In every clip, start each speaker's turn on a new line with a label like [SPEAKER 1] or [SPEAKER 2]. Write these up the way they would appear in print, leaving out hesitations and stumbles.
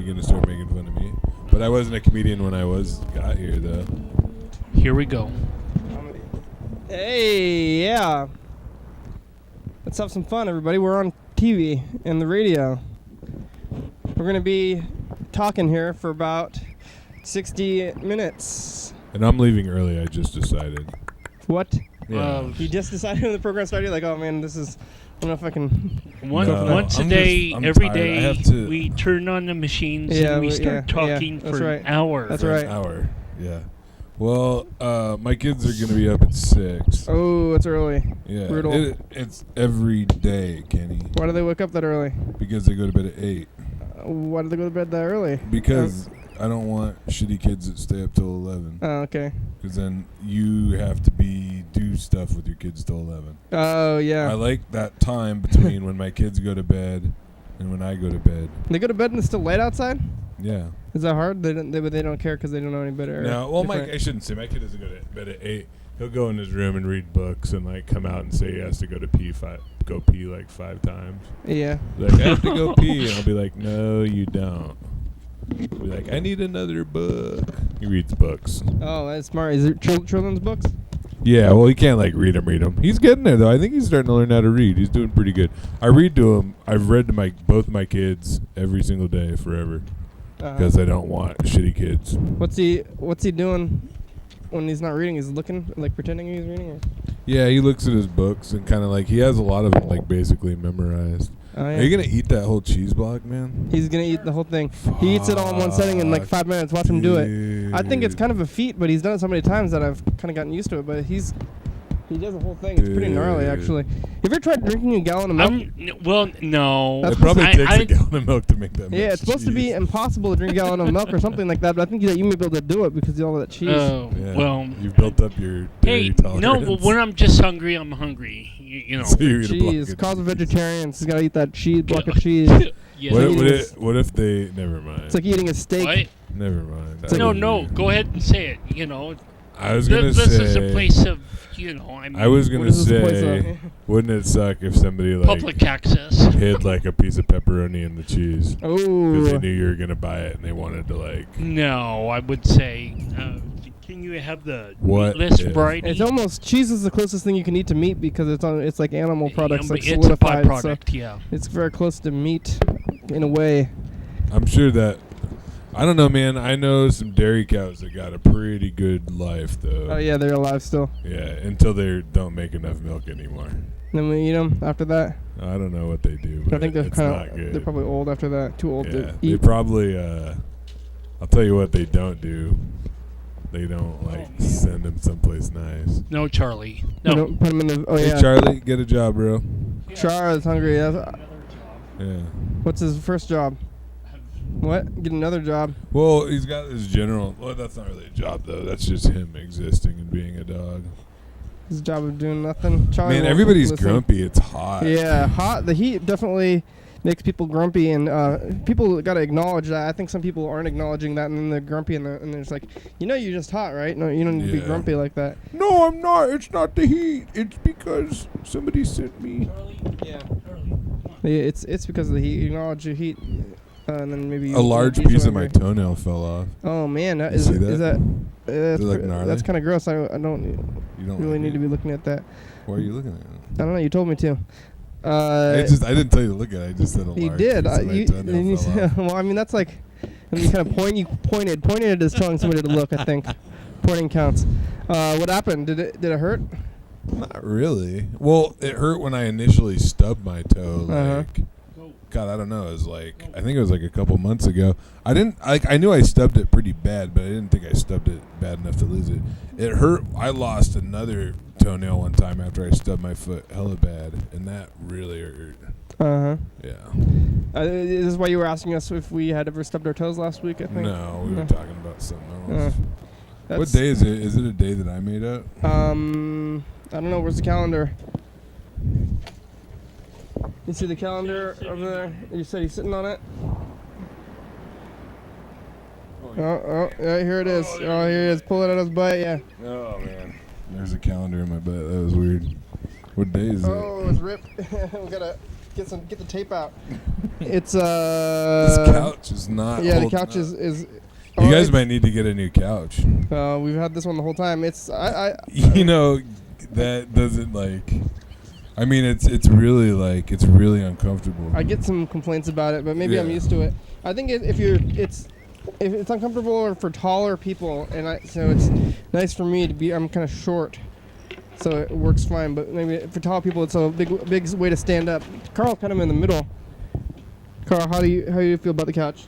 [SPEAKER 1] gonna start making fun of me. But I wasn't a comedian when I got here, though.
[SPEAKER 2] Here we go.
[SPEAKER 3] Hey, yeah. Let's have some fun, everybody. We're on TV and the radio. We're going to be talking here for about 60 minutes.
[SPEAKER 1] And I'm leaving early, I just decided.
[SPEAKER 3] What?
[SPEAKER 1] Yeah.
[SPEAKER 3] You just decided when the program started? Like, oh, man, this is... I don't know if I can...
[SPEAKER 2] Once a day, every day, we turn on the machines and we start talking for an hour.
[SPEAKER 3] That's right.
[SPEAKER 1] An hour, yeah. Well, my kids are going to be up at 6.
[SPEAKER 3] Oh, it's early.
[SPEAKER 1] Yeah.
[SPEAKER 3] Brutal.
[SPEAKER 1] It's every day, Kenny.
[SPEAKER 3] Why do they wake up that early?
[SPEAKER 1] Because they go to bed at 8.
[SPEAKER 3] Why do they go to bed that early?
[SPEAKER 1] Because I don't want shitty kids that stay up till 11.
[SPEAKER 3] Oh, okay.
[SPEAKER 1] Because then you have to do stuff with your kids till 11.
[SPEAKER 3] Oh, yeah.
[SPEAKER 1] I like that time between when my kids go to bed and when I go to bed.
[SPEAKER 3] They go to bed and it's still light outside?
[SPEAKER 1] Yeah.
[SPEAKER 3] Is that hard? They don't care because they don't know any better.
[SPEAKER 1] No, well, I shouldn't say. My kid doesn't go to bed at 8. He'll go in his room and read books and like come out and say he has to go pee like 5 times.
[SPEAKER 3] Yeah.
[SPEAKER 1] Like, I have to go pee, and I'll be like, no, you don't. He'll be like, I need another book. He reads books.
[SPEAKER 3] Oh, that's smart. Is it children's books?
[SPEAKER 1] Yeah, well, he can't like read them. He's getting there though. I think he's starting to learn how to read. He's doing pretty good. I read to him. I've read to both my kids every single day forever. Because I don't want shitty kids.
[SPEAKER 3] What's he doing when he's not reading? He's looking, like pretending he's reading? Or?
[SPEAKER 1] Yeah, he looks at his books and kind of like, he has a lot of them like basically memorized.
[SPEAKER 3] Oh, yeah.
[SPEAKER 1] Are you going to eat that whole cheese block, man?
[SPEAKER 3] He's going to eat the whole thing. He eats it all in one setting in like 5 minutes. Watch him do it. I think it's kind of a feat, but he's done it so many times that I've kind of gotten used to it. But he does the whole thing. It's pretty gnarly, actually. Have you ever tried drinking a gallon of milk?
[SPEAKER 2] Well, no.
[SPEAKER 1] It probably takes a gallon of milk to make that much.
[SPEAKER 3] Yeah, it's supposed to be impossible to drink a gallon of milk or something like that, but I think that you may be able to do it because of all that cheese.
[SPEAKER 2] Oh,
[SPEAKER 1] yeah.
[SPEAKER 2] well.
[SPEAKER 1] You've built up your dairy tolerance.
[SPEAKER 2] No, well, when I'm just hungry, I'm hungry. You know.
[SPEAKER 1] So you eat
[SPEAKER 3] cheese. Cause of vegetarians. He's got to eat that block of cheese.
[SPEAKER 2] Yeah.
[SPEAKER 1] What if they... Never mind.
[SPEAKER 3] It's like eating a steak.
[SPEAKER 2] What?
[SPEAKER 1] Never mind.
[SPEAKER 2] No. Go ahead and say it. You know.
[SPEAKER 1] I was going to say...
[SPEAKER 2] This is a place of... You know, I mean,
[SPEAKER 1] I was going to say, wouldn't it suck if somebody like
[SPEAKER 2] public access
[SPEAKER 1] hid like a piece of pepperoni in the cheese?
[SPEAKER 3] Oh.
[SPEAKER 1] Because they knew you were going to buy it and they wanted to like...
[SPEAKER 2] No, I would say, can you have the
[SPEAKER 1] less
[SPEAKER 2] variety?
[SPEAKER 3] It's almost, cheese is the closest thing you can eat to meat because it's like animal products, like
[SPEAKER 2] it's
[SPEAKER 3] solidified.
[SPEAKER 2] It's a byproduct, yeah.
[SPEAKER 3] It's very close to meat in a way.
[SPEAKER 1] I'm sure that... I don't know, man. I know some dairy cows that got a pretty good life, though.
[SPEAKER 3] Oh, yeah, they're alive still.
[SPEAKER 1] Yeah, until they don't make enough milk anymore.
[SPEAKER 3] Then we eat them after that.
[SPEAKER 1] I don't know what they do, but
[SPEAKER 3] I think they're
[SPEAKER 1] it's
[SPEAKER 3] kind
[SPEAKER 1] not
[SPEAKER 3] of
[SPEAKER 1] good.
[SPEAKER 3] They're probably old after that. Too old to eat.
[SPEAKER 1] They probably. I'll tell you what they don't do. They don't send them someplace nice.
[SPEAKER 2] No, Charlie. No.
[SPEAKER 3] Don't put them in the. Oh
[SPEAKER 1] hey,
[SPEAKER 3] yeah.
[SPEAKER 1] Charlie, get a job, bro.
[SPEAKER 3] Charlie's hungry.
[SPEAKER 1] Yeah.
[SPEAKER 3] What's his first job? What? Get another job.
[SPEAKER 1] Well, he's got this general... Well, that's not really a job, though. That's just him existing and being a dog.
[SPEAKER 3] His job of doing nothing. Charlie,
[SPEAKER 1] man, everybody's grumpy. It's hot.
[SPEAKER 3] Yeah, hot. The heat definitely makes people grumpy, and people got to acknowledge that. I think some people aren't acknowledging that, and then they're grumpy, and they're just like, you're just hot, right? No, you don't need to be grumpy like that.
[SPEAKER 1] No, I'm not. It's not the heat. It's because somebody sent me.
[SPEAKER 3] Yeah. It's because of the heat. You acknowledge your heat. And then maybe
[SPEAKER 1] a large piece of my toenail fell off.
[SPEAKER 3] Oh man,
[SPEAKER 1] is that
[SPEAKER 3] that's kind of gross. I don't really need to be looking at that.
[SPEAKER 1] Why are you looking at it?
[SPEAKER 3] I don't know. You told me to.
[SPEAKER 1] I didn't tell you to look at it. I just said a large
[SPEAKER 3] you did.
[SPEAKER 1] piece of my toenail fell off.
[SPEAKER 3] Well, I mean that's like when you kind of pointed it as telling somebody to look. I think pointing counts. What happened? Did it hurt?
[SPEAKER 1] Not really. Well, it hurt when I initially stubbed my toe. God, I don't know. It was I think it was a couple months ago. I knew I stubbed it pretty bad, but I didn't think I stubbed it bad enough to lose it. It hurt. I lost another toenail one time after I stubbed my foot hella bad, and that really hurt. Yeah.
[SPEAKER 3] Is this why you were asking us if we had ever stubbed our toes last week? I think.
[SPEAKER 1] No, we were talking about something else. What day is it? Is it a day that I made up?
[SPEAKER 3] I don't know. Where's the calendar? You see the calendar over there? You said he's sitting on it? Oh, yeah, here it is. Oh, here it is. Pull it out of his butt, yeah.
[SPEAKER 1] Oh, man. There's a calendar in my butt. That was weird. What day is it?
[SPEAKER 3] Oh, it's ripped. We gotta get the tape out. It's
[SPEAKER 1] This couch is not.
[SPEAKER 3] Yeah, the couch is.
[SPEAKER 1] You guys might need to get a new couch.
[SPEAKER 3] We've had this one the whole time. It's
[SPEAKER 1] you know, that doesn't like. I mean, it's really like it's really uncomfortable.
[SPEAKER 3] I get some complaints about it, but maybe I'm used to it. I think if it's uncomfortable for taller people, so it's nice for me to be. I'm kind of short, so it works fine. But maybe for tall people, it's a big way to stand up. Carl's kind of in the middle. Carl, how do you feel about the couch?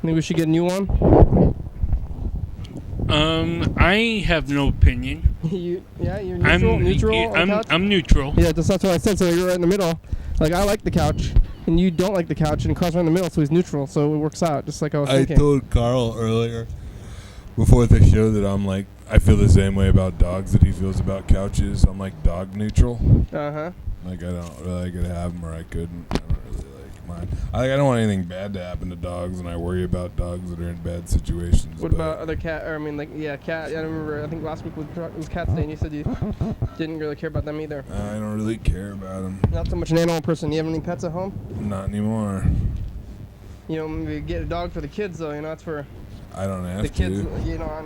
[SPEAKER 3] Think we should get a new one?
[SPEAKER 2] I have no opinion.
[SPEAKER 3] You're neutral.
[SPEAKER 2] I'm neutral.
[SPEAKER 3] Yeah, that's what I said. So you're right in the middle. Like I like the couch, and you don't like the couch, and Carl's right in the middle, so he's neutral. So it works out, just like I was thinking.
[SPEAKER 1] I told Carl earlier, before the show, that I'm like, I feel the same way about dogs that he feels about couches. I'm like dog neutral. Like I don't really could have them, or I couldn't. I don't really like mine. I don't want anything bad to happen to dogs, and I worry about dogs that are in bad situations.
[SPEAKER 3] What about other cat? Or I mean, cat. I remember. I think last week was Cat's Day, and you said you didn't really care about them either.
[SPEAKER 1] I don't really care about them.
[SPEAKER 3] Not so much an animal person. You have any pets at home?
[SPEAKER 1] Not anymore.
[SPEAKER 3] You know, maybe get a dog for the kids, though. You know, it's for.
[SPEAKER 1] I don't have
[SPEAKER 3] the kids.
[SPEAKER 1] to.
[SPEAKER 3] You know,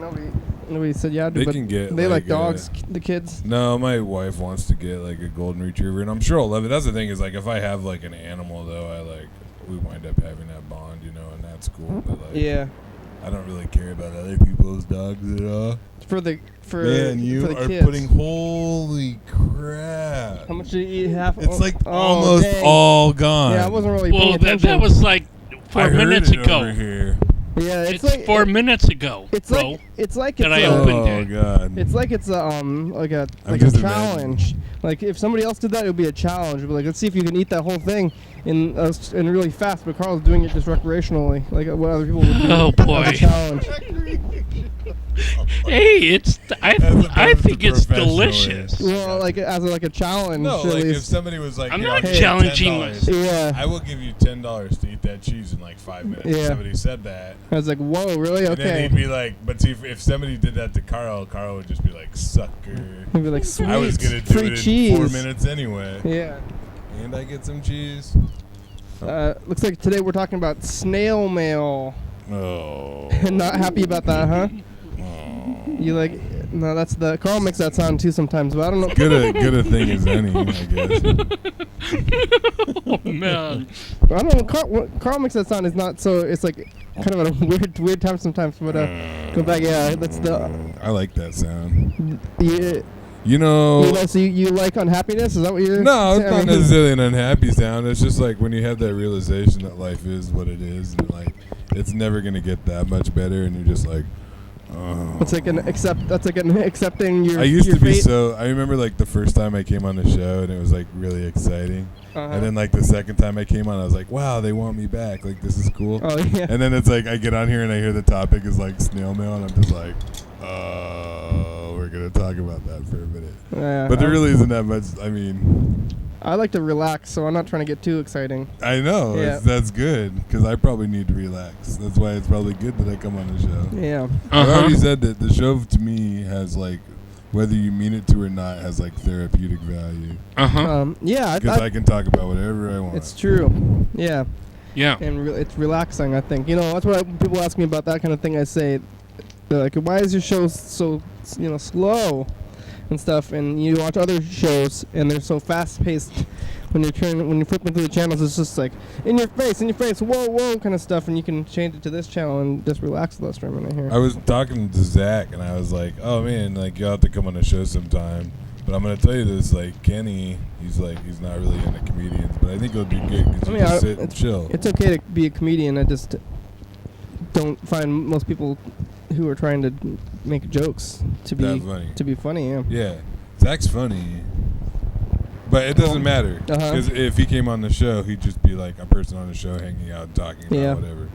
[SPEAKER 3] nobody said you had to.
[SPEAKER 1] They can get.
[SPEAKER 3] They like dogs. The kids.
[SPEAKER 1] No, my wife wants to get like a golden retriever, and I'm sure I'll love it. That's the thing is like if I have like an animal though, we wind up having that bond, you know, and that's cool. But
[SPEAKER 3] yeah.
[SPEAKER 1] I don't really care about other people's dogs at all.
[SPEAKER 3] Man,
[SPEAKER 1] you
[SPEAKER 3] for the
[SPEAKER 1] are
[SPEAKER 3] kids.
[SPEAKER 1] putting holy crap.
[SPEAKER 3] How much did you eat? Half?
[SPEAKER 1] It's almost all gone.
[SPEAKER 3] Yeah, I wasn't really paying attention.
[SPEAKER 2] That was like 4 minutes ago.
[SPEAKER 1] Over here.
[SPEAKER 3] Yeah, it's
[SPEAKER 2] like 4 minutes ago.
[SPEAKER 3] It's like
[SPEAKER 2] I opened it.
[SPEAKER 1] God.
[SPEAKER 3] It's like it's a challenge. Like if somebody else did that, it would be a challenge. It'd be like, let's see if you can eat that whole thing in really fast. But Carl's doing it just recreationally, like what other people would do.
[SPEAKER 2] Oh boy!
[SPEAKER 3] As a challenge.
[SPEAKER 2] Hey, I think it's delicious.
[SPEAKER 3] Well, like as a challenge.
[SPEAKER 1] No, like if somebody was like,
[SPEAKER 2] I'm not challenging myself.
[SPEAKER 1] Yeah. I will give you $10 to eat that cheese in like 5 minutes.
[SPEAKER 3] Yeah.
[SPEAKER 1] If somebody said that.
[SPEAKER 3] I was like, whoa, really? Okay.
[SPEAKER 1] And then he'd be like, but see, if somebody did that to Carl would just be like, sucker.
[SPEAKER 3] He'd be like, sweet.
[SPEAKER 1] I was gonna do
[SPEAKER 3] free
[SPEAKER 1] it
[SPEAKER 3] cheese.
[SPEAKER 1] in 4 minutes anyway.
[SPEAKER 3] Yeah.
[SPEAKER 1] And I get some cheese.
[SPEAKER 3] Looks like today we're talking about snail mail.
[SPEAKER 1] Oh.
[SPEAKER 3] Not happy about that, huh? You like? No, that's the Carl makes that sound too sometimes, but I don't know.
[SPEAKER 1] Good a thing as any, I guess.
[SPEAKER 2] Oh man.
[SPEAKER 3] I don't know. Carl makes that sound is not so. It's like kind of a weird time sometimes. But go back. Yeah, that's the.
[SPEAKER 1] I like that sound.
[SPEAKER 3] Yeah.
[SPEAKER 1] You know.
[SPEAKER 3] So you like unhappiness? Is that what you're?
[SPEAKER 1] No, it's not necessarily an unhappy sound. It's just like when you have that realization that life is what it is, and like it's never gonna get that much better, and you're just like. Oh.
[SPEAKER 3] It's like accepting your.
[SPEAKER 1] I used
[SPEAKER 3] your
[SPEAKER 1] to be
[SPEAKER 3] fate.
[SPEAKER 1] so. I remember like the first time I came on the show, and it was like really exciting. And then like the second time I came on, I was like, wow, they want me back. Like this is cool.
[SPEAKER 3] Oh yeah.
[SPEAKER 1] And then it's like I get on here and I hear the topic is like snail mail, and I'm just like, oh, we're gonna talk about that for a minute.
[SPEAKER 3] Yeah,
[SPEAKER 1] but there really isn't that much. I mean.
[SPEAKER 3] I like to relax, so I'm not trying to get too exciting.
[SPEAKER 1] I know.
[SPEAKER 3] Yeah.
[SPEAKER 1] That's good, because I probably need to relax. That's why it's probably good that I come on the show.
[SPEAKER 3] Yeah.
[SPEAKER 1] I already said that the show, to me, has, like, whether you mean it to or not, has, like, therapeutic value.
[SPEAKER 3] Yeah.
[SPEAKER 1] Because I can talk about whatever I want.
[SPEAKER 3] It's true. Yeah.
[SPEAKER 2] Yeah.
[SPEAKER 3] And it's relaxing, I think. You know, that's what people ask me about that kind of thing. I say, they're like, why is your show so, slow? And stuff, and you watch other shows, and they're so fast-paced. When you're flipping through the channels, it's just like in your face, whoa, kind of stuff, and you can change it to this channel and just relax the rest of a minute here.
[SPEAKER 1] I was talking to Zach, and I was like, "Oh man, like you'll have to come on the show sometime." But I'm gonna tell you this, like Kenny, he's not really into comedians, but I think it'll be good because you just sit and chill.
[SPEAKER 3] It's okay to be a comedian. I just don't find most people who are trying to make jokes to be funny.
[SPEAKER 1] Yeah, Zach's funny, but it doesn't matter because if he came on the show, he'd just be like a person on the show, hanging out, talking about whatever.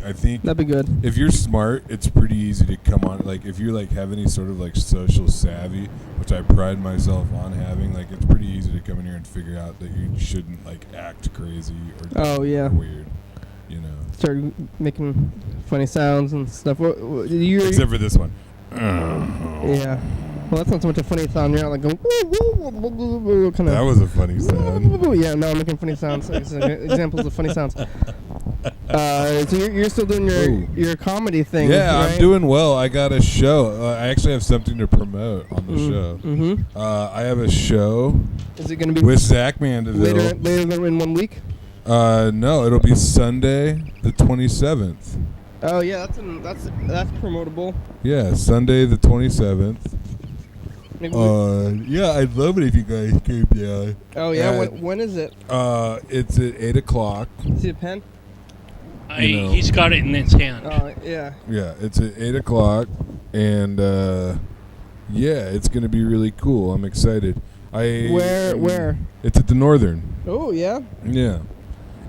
[SPEAKER 1] I think
[SPEAKER 3] that'd be good.
[SPEAKER 1] If you're smart, it's pretty easy to come on. Like if you like have any sort of like social savvy, which I pride myself on having, like it's pretty easy to come in here and figure out that you shouldn't like act crazy or weird. You know,
[SPEAKER 3] start making funny sounds and stuff.
[SPEAKER 1] Except for this one.
[SPEAKER 3] Yeah. Well, that's not so much a funny sound. You're not like going, kind of.
[SPEAKER 1] That was a funny sound.
[SPEAKER 3] Yeah, no, I'm making funny sounds. Examples of funny sounds. So you're still doing your comedy thing.
[SPEAKER 1] Yeah,
[SPEAKER 3] right?
[SPEAKER 1] I'm doing well. I got a show. I actually have something to promote on the show.
[SPEAKER 3] Mm-hmm.
[SPEAKER 1] I have a show.
[SPEAKER 3] Is it going to be
[SPEAKER 1] with Zach Mandeville
[SPEAKER 3] later in 1 week?
[SPEAKER 1] No, it'll be Sunday the 27th.
[SPEAKER 3] Oh yeah, that's promotable.
[SPEAKER 1] Yeah, Sunday the 27th. Yeah, I'd love it if you guys came down.
[SPEAKER 3] Oh yeah, when is it?
[SPEAKER 1] It's at 8 o'clock.
[SPEAKER 3] See a pen?
[SPEAKER 2] He's got it in his hand.
[SPEAKER 3] Oh yeah.
[SPEAKER 1] Yeah, it's at 8 o'clock, and yeah, it's gonna be really cool. I'm excited.
[SPEAKER 3] Where?
[SPEAKER 1] It's at the Northern.
[SPEAKER 3] Oh yeah.
[SPEAKER 1] Yeah,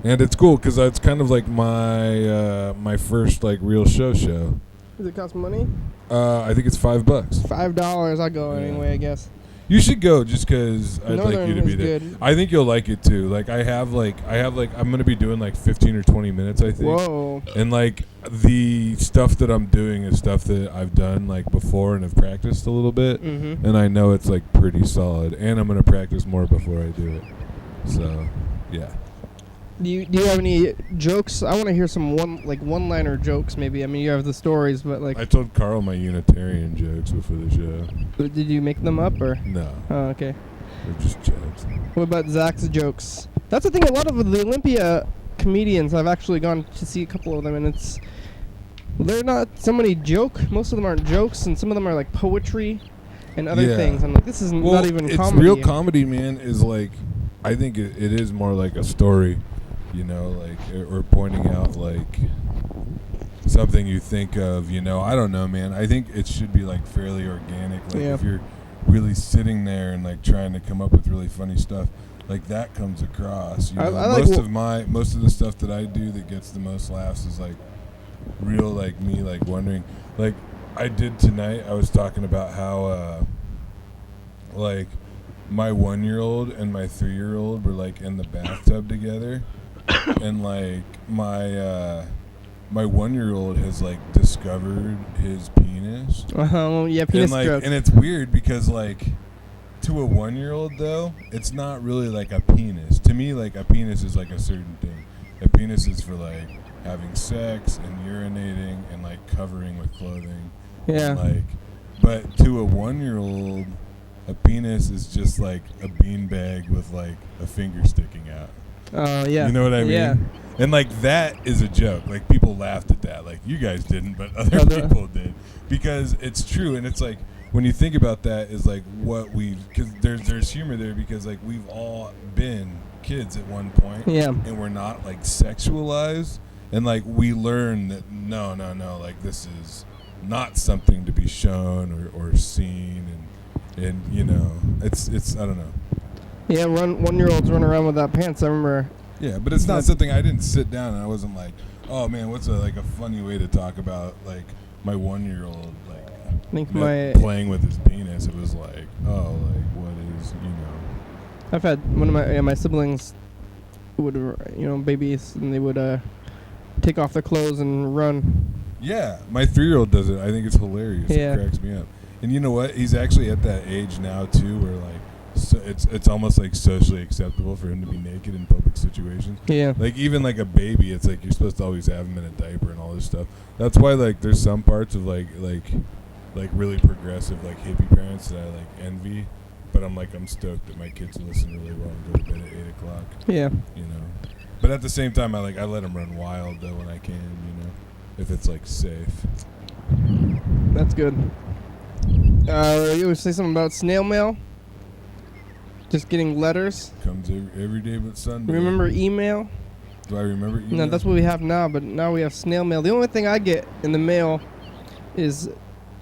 [SPEAKER 1] and it's cool because it's kind of like my first like real show.
[SPEAKER 3] Does it cost money?
[SPEAKER 1] I think it's $5.
[SPEAKER 3] $5. I'll go anyway, I guess.
[SPEAKER 1] You should go just because I'd like you to be there.
[SPEAKER 3] Good.
[SPEAKER 1] I think you'll like it too. Like I'm gonna be doing like 15 or 20 minutes, I think.
[SPEAKER 3] Whoa.
[SPEAKER 1] And like the stuff that I'm doing is stuff that I've done like before and have practiced a little bit, and I know it's like pretty solid. And I'm gonna practice more before I do it. So, yeah.
[SPEAKER 3] Do you have any jokes? I want to hear some one-liner jokes, maybe. I mean, you have the stories, but like.
[SPEAKER 1] I told Carl my Unitarian jokes before the show.
[SPEAKER 3] Did you make them up or?
[SPEAKER 1] No.
[SPEAKER 3] Oh, okay.
[SPEAKER 1] They're just jokes.
[SPEAKER 3] What about Zach's jokes? That's the thing. A lot of the Olympia comedians, I've actually gone to see a couple of them, and they're not so many joke. Most of them aren't jokes, and some of them are like poetry and other things. I'm like, this is not even comedy.
[SPEAKER 1] It's real comedy, man. Is like, I think it is more like a story. You know, like, or pointing out, like, something you think of, you know. I don't know, man. I think it should be, like, fairly organic. Like, if you're really sitting there and, like, trying to come up with really funny stuff, like, that comes across. You know, most of the stuff that I do that gets the most laughs is, like, real, like, me, like, wondering. Like, I did tonight, I was talking about how, like, my 1-year-old and my 3-year-old were, like, in the bathtub together. And like my 1-year-old has like discovered his penis.
[SPEAKER 3] Yeah, penis stroke.
[SPEAKER 1] And it's weird because like to a 1-year-old though, it's not really like a penis. To me, like a penis is like a certain thing. A penis is for like having sex and urinating and like covering with clothing.
[SPEAKER 3] Yeah.
[SPEAKER 1] And, like, but to a 1-year-old, a penis is just like a beanbag with like a finger sticking out.
[SPEAKER 3] Oh, yeah.
[SPEAKER 1] You know what I mean?
[SPEAKER 3] Yeah.
[SPEAKER 1] And, like, that is a joke. Like, people laughed at that. Like, you guys didn't, but other people did. Because it's true. And it's, like, when you think about that is, like, what because there's humor there because, like, we've all been kids at one point.
[SPEAKER 3] Yeah.
[SPEAKER 1] And we're not, like, sexualized. And, like, we learn that, no, like, this is not something to be shown or seen. And you know, it's I don't know.
[SPEAKER 3] Yeah, 1-year-olds run around without pants. I remember.
[SPEAKER 1] Yeah, but it's not something I didn't sit down and I wasn't like, oh man, what's a funny way to talk about like my 1-year-old playing with his penis. It was like, oh, like what is, you know.
[SPEAKER 3] I've had one of my siblings would babies, and they would take off their clothes and run.
[SPEAKER 1] Yeah, my 3-year-old does it. I think it's hilarious.
[SPEAKER 3] Yeah.
[SPEAKER 1] It cracks me up. And you know what? He's actually at that age now too, where like. So it's almost like socially acceptable for him to be naked in public situations.
[SPEAKER 3] Yeah.
[SPEAKER 1] Like even like a baby, it's like you're supposed to always have him in a diaper and all this stuff. That's why like there's some parts of like really progressive like hippie parents that I like envy, but I'm stoked that my kids listen really well and go to bed at 8 o'clock.
[SPEAKER 3] Yeah.
[SPEAKER 1] You know. But at the same time, I let them run wild though when I can. You know, if it's like safe.
[SPEAKER 3] That's good. You would say something about snail mail? Just getting letters.
[SPEAKER 1] Comes every day but Sunday.
[SPEAKER 3] Remember email?
[SPEAKER 1] Do I remember email?
[SPEAKER 3] No, that's what we have now, but now we have snail mail. The only thing I get in the mail is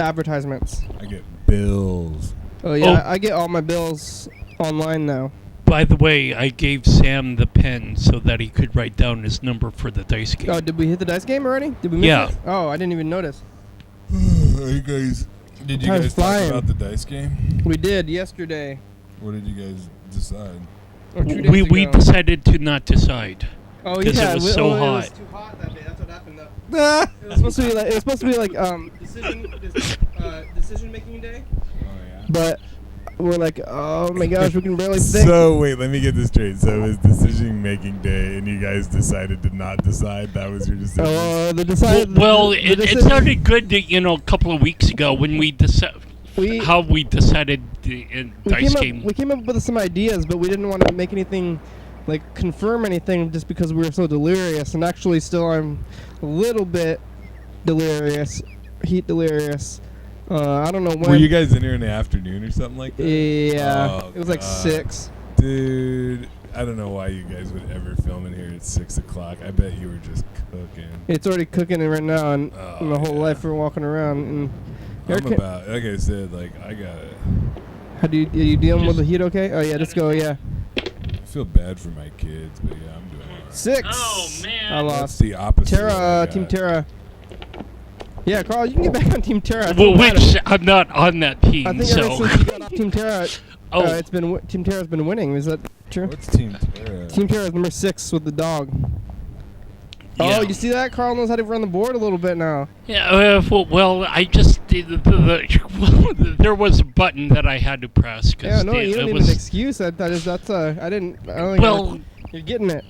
[SPEAKER 3] advertisements.
[SPEAKER 1] I get bills.
[SPEAKER 3] Oh, yeah. I get all my bills online now.
[SPEAKER 2] By the way, I gave Sam the pen so that he could write down his number for the dice game.
[SPEAKER 3] Oh, did we hit the dice game already? Did we miss it? Oh, I didn't even notice.
[SPEAKER 1] Did you guys talk about the dice game?
[SPEAKER 3] We did yesterday.
[SPEAKER 1] What did you guys decide?
[SPEAKER 2] We decided to not decide.
[SPEAKER 3] Oh yeah,
[SPEAKER 2] because it was so hot.
[SPEAKER 3] It was too hot that day. That's what happened though. It was supposed to be like decision making day. But we're like, oh my gosh, we can barely think.
[SPEAKER 1] So wait, let me get this straight. So it was decision-making day, and you guys decided to not decide. That was your decision.
[SPEAKER 2] It started good, a couple of weeks ago when we decided the dice game.
[SPEAKER 3] We came up with some ideas, but we didn't want to make anything, like confirm anything, just because we were so delirious. And actually, still, I'm a little bit delirious, heat delirious. I don't know when.
[SPEAKER 1] Were you guys in here in the afternoon or something like that?
[SPEAKER 3] Yeah, it was like 6.
[SPEAKER 1] Dude, I don't know why you guys would ever film in here at 6 o'clock. I bet you were just cooking.
[SPEAKER 3] It's already cooking right now, and my whole life we're walking around. And
[SPEAKER 1] like I said, like I got it.
[SPEAKER 3] How do you dealing with the heat? Okay. Oh yeah, let's go. Yeah.
[SPEAKER 1] I feel bad for my kids, but yeah, I'm doing all right.
[SPEAKER 3] 6.
[SPEAKER 2] Oh man,
[SPEAKER 3] I lost.
[SPEAKER 1] That's the opposite.
[SPEAKER 3] Tara, Team Tara. Yeah, Carl, you can get back on Team Tara.
[SPEAKER 2] Well, which I'm not on that team.
[SPEAKER 3] I think ever since you got off Team Tara, it's been Team Tara's been winning. Is that true?
[SPEAKER 1] What's Team Tara?
[SPEAKER 3] Team Tara is number 6 with the dog.
[SPEAKER 2] Yeah.
[SPEAKER 3] Oh, you see that? Carl knows how to run the board a little bit now.
[SPEAKER 2] Yeah. Well, I just did there was a button that I had to press.
[SPEAKER 3] Yeah, no, you don't need an excuse. I don't think. You're getting it.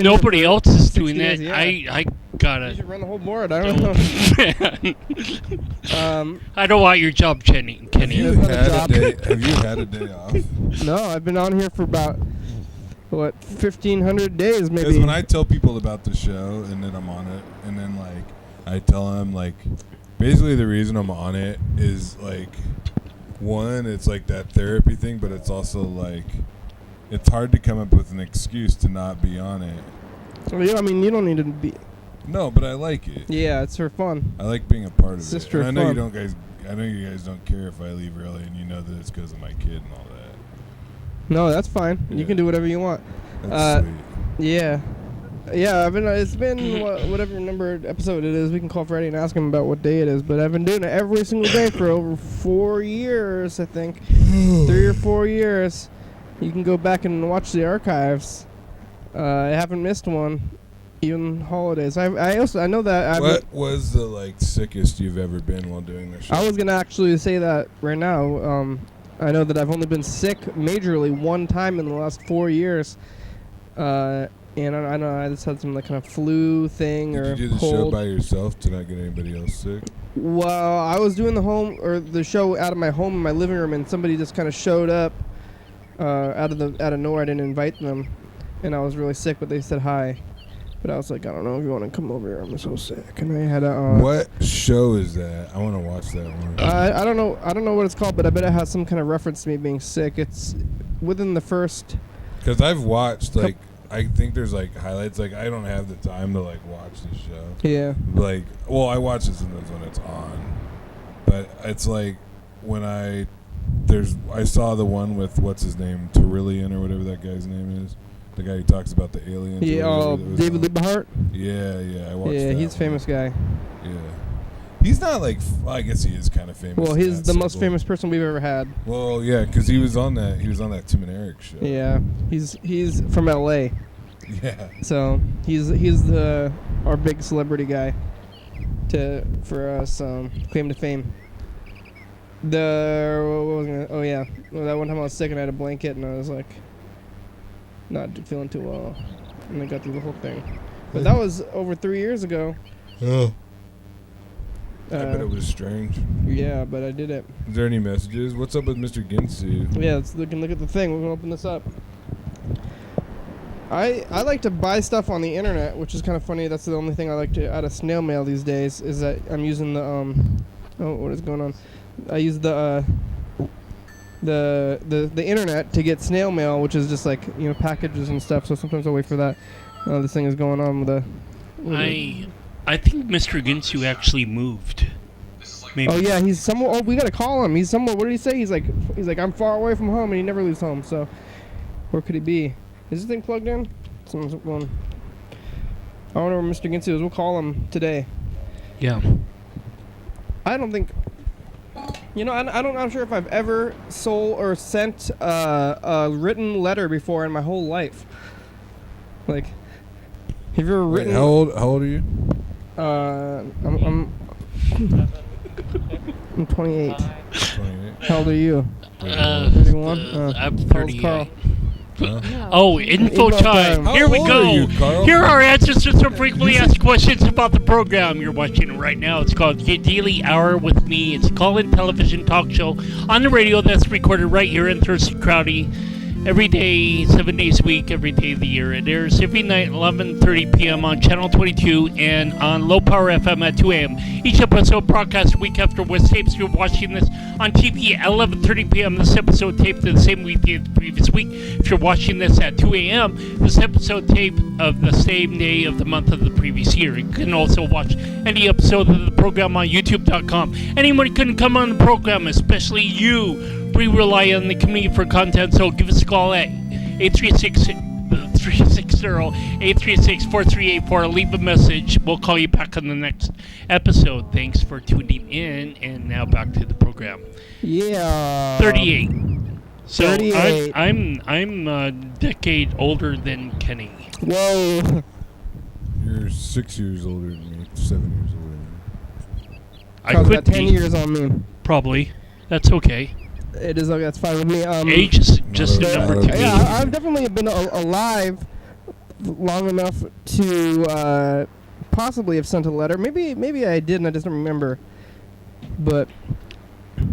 [SPEAKER 2] Nobody else is doing that. Yeah. I gotta.
[SPEAKER 3] You should run the whole board. I don't know.
[SPEAKER 2] I don't want your job, Kenny.
[SPEAKER 1] Have you had a day off?
[SPEAKER 3] No, I've been on here for about 1,500 days, maybe.
[SPEAKER 1] Because when I tell people about the show and then I'm on it, and then like I tell them like basically the reason I'm on it is like one, it's like that therapy thing, but it's also like. It's hard to come up with an excuse to not be on it.
[SPEAKER 3] Well, yeah, I mean, you don't need to be.
[SPEAKER 1] No, but I like it.
[SPEAKER 3] Yeah, it's for fun.
[SPEAKER 1] I like being a part of
[SPEAKER 3] it.
[SPEAKER 1] And I know I know you guys don't care if I leave early, and you know that it's because of my kid and all that.
[SPEAKER 3] No, that's fine. Yeah. You can do whatever you want.
[SPEAKER 1] That's sweet.
[SPEAKER 3] Yeah. Yeah, it's been whatever number episode it is. We can call Freddie and ask him about what day it is. But I've been doing it every single day for over 4 years, I think. 3 or 4 years. You can go back and watch the archives. I haven't missed one, even holidays. I know that.
[SPEAKER 1] What was the sickest you've ever been while doing this show?
[SPEAKER 3] I was gonna actually say that right now. I know that I've only been sick majorly one time in the last 4 years, and I know I just had some kind of flu thing or
[SPEAKER 1] Did you do the
[SPEAKER 3] cold.
[SPEAKER 1] show by yourself to not get anybody else sick?
[SPEAKER 3] Well, I was doing the show out of my home in my living room, and somebody just kind of showed up. Out of nowhere, I didn't invite them, and I was really sick. But they said hi, but I was like, I don't know if you want to come over here. I'm so sick, and I had a.
[SPEAKER 1] What show is that? I want to watch that one.
[SPEAKER 3] I don't know what it's called, but I bet it has some kind of reference to me being sick. It's within the first.
[SPEAKER 1] Because I've watched I think there's highlights. I don't have the time to watch the show.
[SPEAKER 3] Yeah.
[SPEAKER 1] I watch it sometimes when it's on, but it's when I saw the one with what's his name, Tyrillian or whatever that guy's name is, the guy who talks about the aliens.
[SPEAKER 3] Yeah, David Liebehart.
[SPEAKER 1] Yeah, I watched.
[SPEAKER 3] Yeah,
[SPEAKER 1] that
[SPEAKER 3] he's a famous guy.
[SPEAKER 1] Yeah, he's not I guess he is kind of famous.
[SPEAKER 3] Well, he's the most famous person we've ever had.
[SPEAKER 1] Well, yeah, because he was on that Tim and Eric show.
[SPEAKER 3] Yeah, he's from L.A.
[SPEAKER 1] Yeah.
[SPEAKER 3] So he's our big celebrity guy for us claim to fame. That one time I was sick and I had a blanket and I was not feeling too well, and I got through the whole thing. But that was over 3 years ago.
[SPEAKER 1] Oh. I bet it was strange.
[SPEAKER 3] Yeah, but I did it.
[SPEAKER 1] Is there any messages? What's up with Mr. Ginsu?
[SPEAKER 3] Yeah, let's look at the thing. We're gonna open this up. I like to buy stuff on the internet, which is kind of funny. That's the only thing I like to out of snail mail these days. Is that I'm using the what is going on? I use the internet to get snail mail, which is just packages and stuff. So sometimes I'll wait for that. This thing is going on with
[SPEAKER 2] I think Mr. Ginsu actually moved. Maybe.
[SPEAKER 3] Oh yeah, he's somewhere. Oh, we gotta call him. He's somewhere. What did he say? He's like I'm far away from home, and he never leaves home. So where could he be? Is this thing plugged in? Someone's going. I wonder where Mr. Ginsu is. We'll call him today.
[SPEAKER 2] Yeah.
[SPEAKER 3] I don't think. I'm not sure if I've ever sold or sent a written letter before in my whole life. Have you ever written?
[SPEAKER 1] Wait, how old are you?
[SPEAKER 3] I'm 28.
[SPEAKER 1] 28.
[SPEAKER 3] How old are you?
[SPEAKER 2] 31? I'm 38. Oh, info time. Here we go. Here are our answers to some frequently asked questions about the program. You're watching it right now. It's called Your Daily Hour with Me. It's a call-in television talk show on the radio that's recorded right here in Thurston County. Every day, 7 days a week, every day of the year. It airs every night, 11:30 p.m. on Channel 22 and on Low Power FM at 2 a.m. Each episode broadcast a week after West tapes. You're watching this on TV at 11:30 p.m. This episode taped the same week as the previous week. If you're watching this at 2 a.m., this episode taped of the same day of the month of the previous year. You can also watch any episode of the program on YouTube.com. Anyone couldn't come on the program, especially you. We rely on the community for content, so give us a call at 860-836-4384. Leave a message. We'll call you back on the next episode. Thanks for tuning in, and now back to the program.
[SPEAKER 3] Yeah.
[SPEAKER 2] 38. So
[SPEAKER 3] 38.
[SPEAKER 2] I'm a decade older than Kenny.
[SPEAKER 3] Whoa.
[SPEAKER 1] You're 6 years older than me. 7 years older than me.
[SPEAKER 2] I could
[SPEAKER 3] 10 years on me.
[SPEAKER 2] Probably. That's okay.
[SPEAKER 3] It is okay. That's fine with me.
[SPEAKER 2] Age is just a number to me.
[SPEAKER 3] Yeah, I've definitely been alive long enough to possibly have sent a letter. Maybe I did and I just don't remember. But I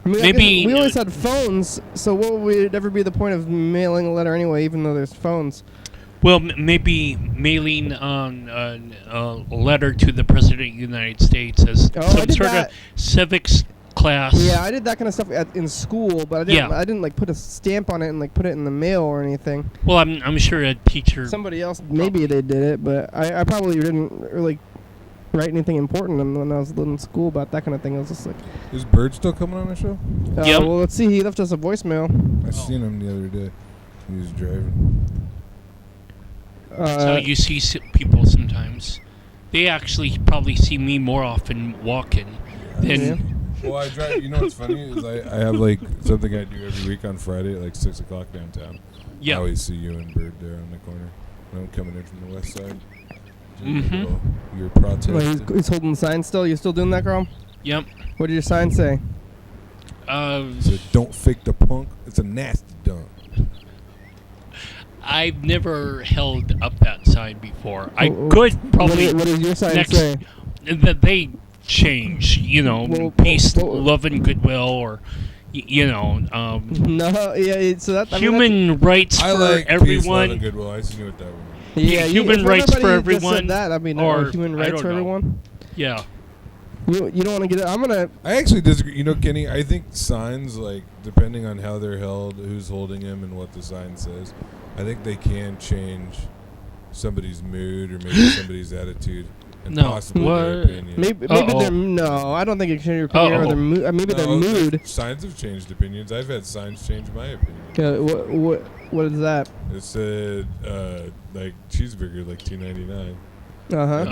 [SPEAKER 3] mean,
[SPEAKER 2] maybe
[SPEAKER 3] we always had phones, so what would ever be the point of mailing a letter anyway, even though there's phones?
[SPEAKER 2] Well, maybe mailing a letter to the President of the United States as some sort of civics class.
[SPEAKER 3] Yeah, I did that kind of stuff in school, but I didn't like put a stamp on it and like put it in the mail or anything.
[SPEAKER 2] Well, I'm sure a teacher.
[SPEAKER 3] Somebody else, maybe they did it, but I probably didn't really write anything important when I was in school about that kind of thing. I was just like,
[SPEAKER 1] is Bird still coming on the show?
[SPEAKER 2] Yeah.
[SPEAKER 3] Well, let's see. He left us a voicemail.
[SPEAKER 1] I seen him the other day. He was driving.
[SPEAKER 2] So you see people sometimes. They actually probably see me more often walking than.
[SPEAKER 3] Yeah.
[SPEAKER 1] Well, I drive. You know what's funny is I have like something I do every week on Friday at like 6 o'clock downtown.
[SPEAKER 2] Yeah.
[SPEAKER 1] I always see you and Bird there on the corner when I'm coming in from the west side.
[SPEAKER 2] Mm-hmm.
[SPEAKER 1] You're protesting.
[SPEAKER 3] Well, he's holding the sign still. You still doing that, Carl?
[SPEAKER 2] Yep.
[SPEAKER 3] What did your sign say?
[SPEAKER 1] So don't fake the punk. It's a nasty dunk.
[SPEAKER 2] I've never held up that sign before. I could probably.
[SPEAKER 3] What does your sign say?
[SPEAKER 2] That they change, peace, love, and goodwill, or
[SPEAKER 3] no, yeah. So that
[SPEAKER 2] human rights for
[SPEAKER 1] like
[SPEAKER 2] everyone.
[SPEAKER 1] Peace, love, and goodwill. I just knew what that was.
[SPEAKER 3] Yeah,
[SPEAKER 2] human rights for everyone.
[SPEAKER 3] Just said that, or human rights for everyone.
[SPEAKER 2] Yeah.
[SPEAKER 3] You don't want to get it.
[SPEAKER 1] I actually disagree. Kenny, I think signs, like, depending on how they're held, who's holding them, and what the sign says, I think they can change somebody's mood or maybe somebody's attitude and possibly their opinion.
[SPEAKER 3] Maybe I don't think it can change your opinion or their mood. Maybe their mood.
[SPEAKER 1] Signs have changed opinions. I've had signs change my opinion.
[SPEAKER 3] What is that?
[SPEAKER 1] It said like cheeseburger, like $2.99.
[SPEAKER 3] Uh-huh.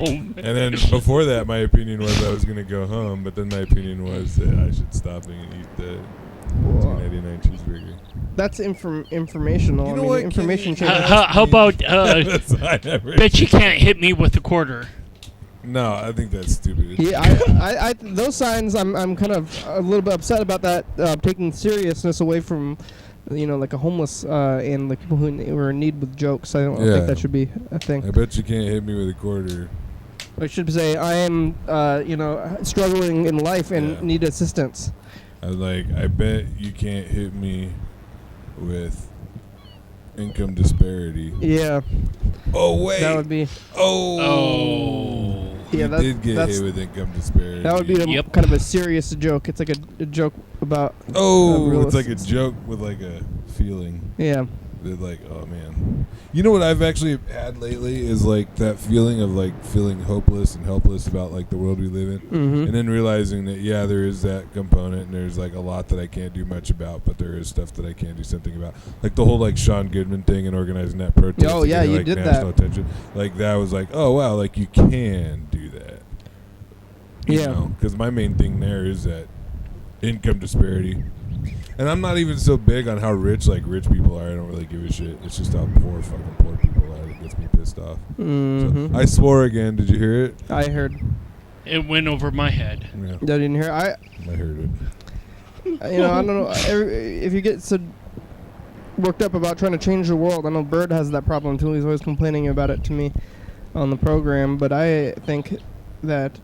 [SPEAKER 1] And then before that, my opinion was I was gonna go home, but then my opinion was that I should stop and eat the $2.99 cheeseburger.
[SPEAKER 3] That's informational.
[SPEAKER 1] You know what,
[SPEAKER 3] information
[SPEAKER 2] changes. How about bet you can't hit me with a quarter?
[SPEAKER 1] No, I think that's stupid.
[SPEAKER 3] Yeah, I those signs, I'm kind of a little bit upset about that, taking seriousness away from, like a homeless and like people who are in need with jokes. I don't think that should be a thing.
[SPEAKER 1] I bet you can't hit me with a quarter.
[SPEAKER 3] I should say I am, struggling in life and need assistance.
[SPEAKER 1] I was like, I bet you can't hit me with income disparity.
[SPEAKER 3] Yeah.
[SPEAKER 1] Oh, wait.
[SPEAKER 3] That would be.
[SPEAKER 1] Oh.
[SPEAKER 3] Yeah,
[SPEAKER 1] you did get hit with income disparity.
[SPEAKER 3] That would be kind of a serious joke. It's like a joke about.
[SPEAKER 1] It's like a joke with like a feeling.
[SPEAKER 3] Yeah.
[SPEAKER 1] Like, oh man. You know what I've actually had lately is like that feeling of like feeling hopeless and helpless about like the world we live in, and then realizing that there is that component and there's like a lot that I can't do much about, but there is stuff that I can do something about. Like the whole like Sean Goodman thing and organizing that protest.
[SPEAKER 3] Oh yeah, you
[SPEAKER 1] like,
[SPEAKER 3] did
[SPEAKER 1] national
[SPEAKER 3] that.
[SPEAKER 1] Attention. Like that was like, oh wow, like you can do that. You because my main thing there is that income disparity. And I'm not even so big on how rich people are. I don't really give a shit. It's just how poor people are that gets me pissed off.
[SPEAKER 3] Mm-hmm.
[SPEAKER 1] So, I swore again. Did you hear it?
[SPEAKER 3] I heard.
[SPEAKER 2] It went over my head.
[SPEAKER 1] Yeah.
[SPEAKER 3] I didn't hear.
[SPEAKER 1] I heard it.
[SPEAKER 3] I don't know. If you get so worked up about trying to change the world, I know Bird has that problem too. He's always complaining about it to me on the program. But I think that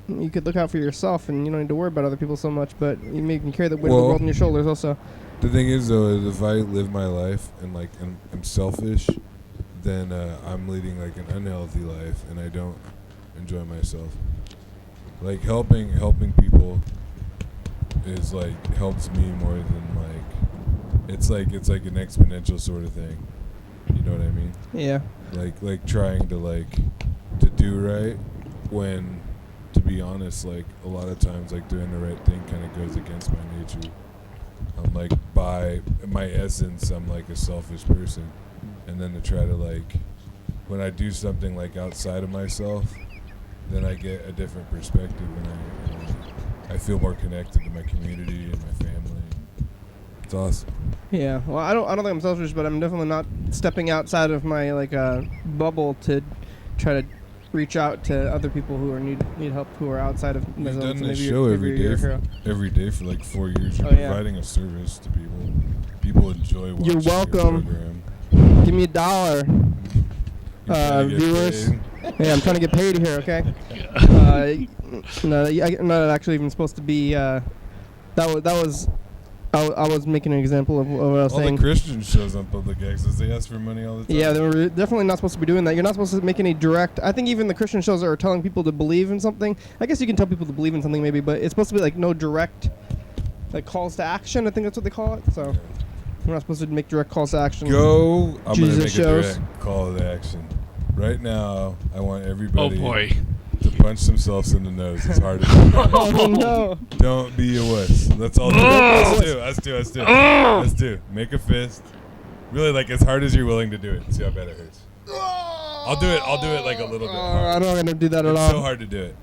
[SPEAKER 3] you could look out for yourself, and you don't need to worry about other people so much. But you can carry the weight of the world on your shoulders also.
[SPEAKER 1] The thing is, though, is if I live my life and I'm selfish, then I'm leading like an unhealthy life, and I don't enjoy myself. Like helping people is like helps me more than it's like an exponential sort of thing. You know what I mean?
[SPEAKER 3] Yeah.
[SPEAKER 1] Like trying to do right when, to be honest, like a lot of times like doing the right thing kind of goes against my nature. I'm like, by my essence, I'm like a selfish person. And then to try to when I do something like outside of myself, then I get a different perspective, and I feel more connected to my community and my family. It's awesome.
[SPEAKER 3] Yeah. Well, I don't think I'm selfish, but I'm definitely not stepping outside of my bubble to try to reach out to other people who need help, who are outside of my zone.
[SPEAKER 1] You've done this show every day for like 4 years. You're providing a service to people. People enjoy watching.
[SPEAKER 3] You're welcome.
[SPEAKER 1] Your program.
[SPEAKER 3] Give me $1. Viewers. Yeah, I'm trying to get paid here. Okay. No, I'm not actually even supposed to be. That was. I was making an example of what I was saying.
[SPEAKER 1] All the Christian shows on public access, they ask for money all the time.
[SPEAKER 3] Yeah, they were definitely not supposed to be doing that. You're not supposed to make any direct. I think even the Christian shows that are telling people to believe in something. I guess you can tell people to believe in something maybe, but it's supposed to be like no direct, calls to action. I think that's what they call it. So we're not supposed to make direct calls to action.
[SPEAKER 1] I'm going to make a direct call to action. Right now, I want everybody to punch themselves in the nose as hard as you can.
[SPEAKER 3] Oh, no.
[SPEAKER 1] Don't be a wuss. Let's all do it. Let's do. Make a fist. Really, as hard as you're willing to do it. See how bad it hurts. I'll do it like a little bit hard.
[SPEAKER 3] I'm not going to do that at all.
[SPEAKER 1] It's so hard to do it.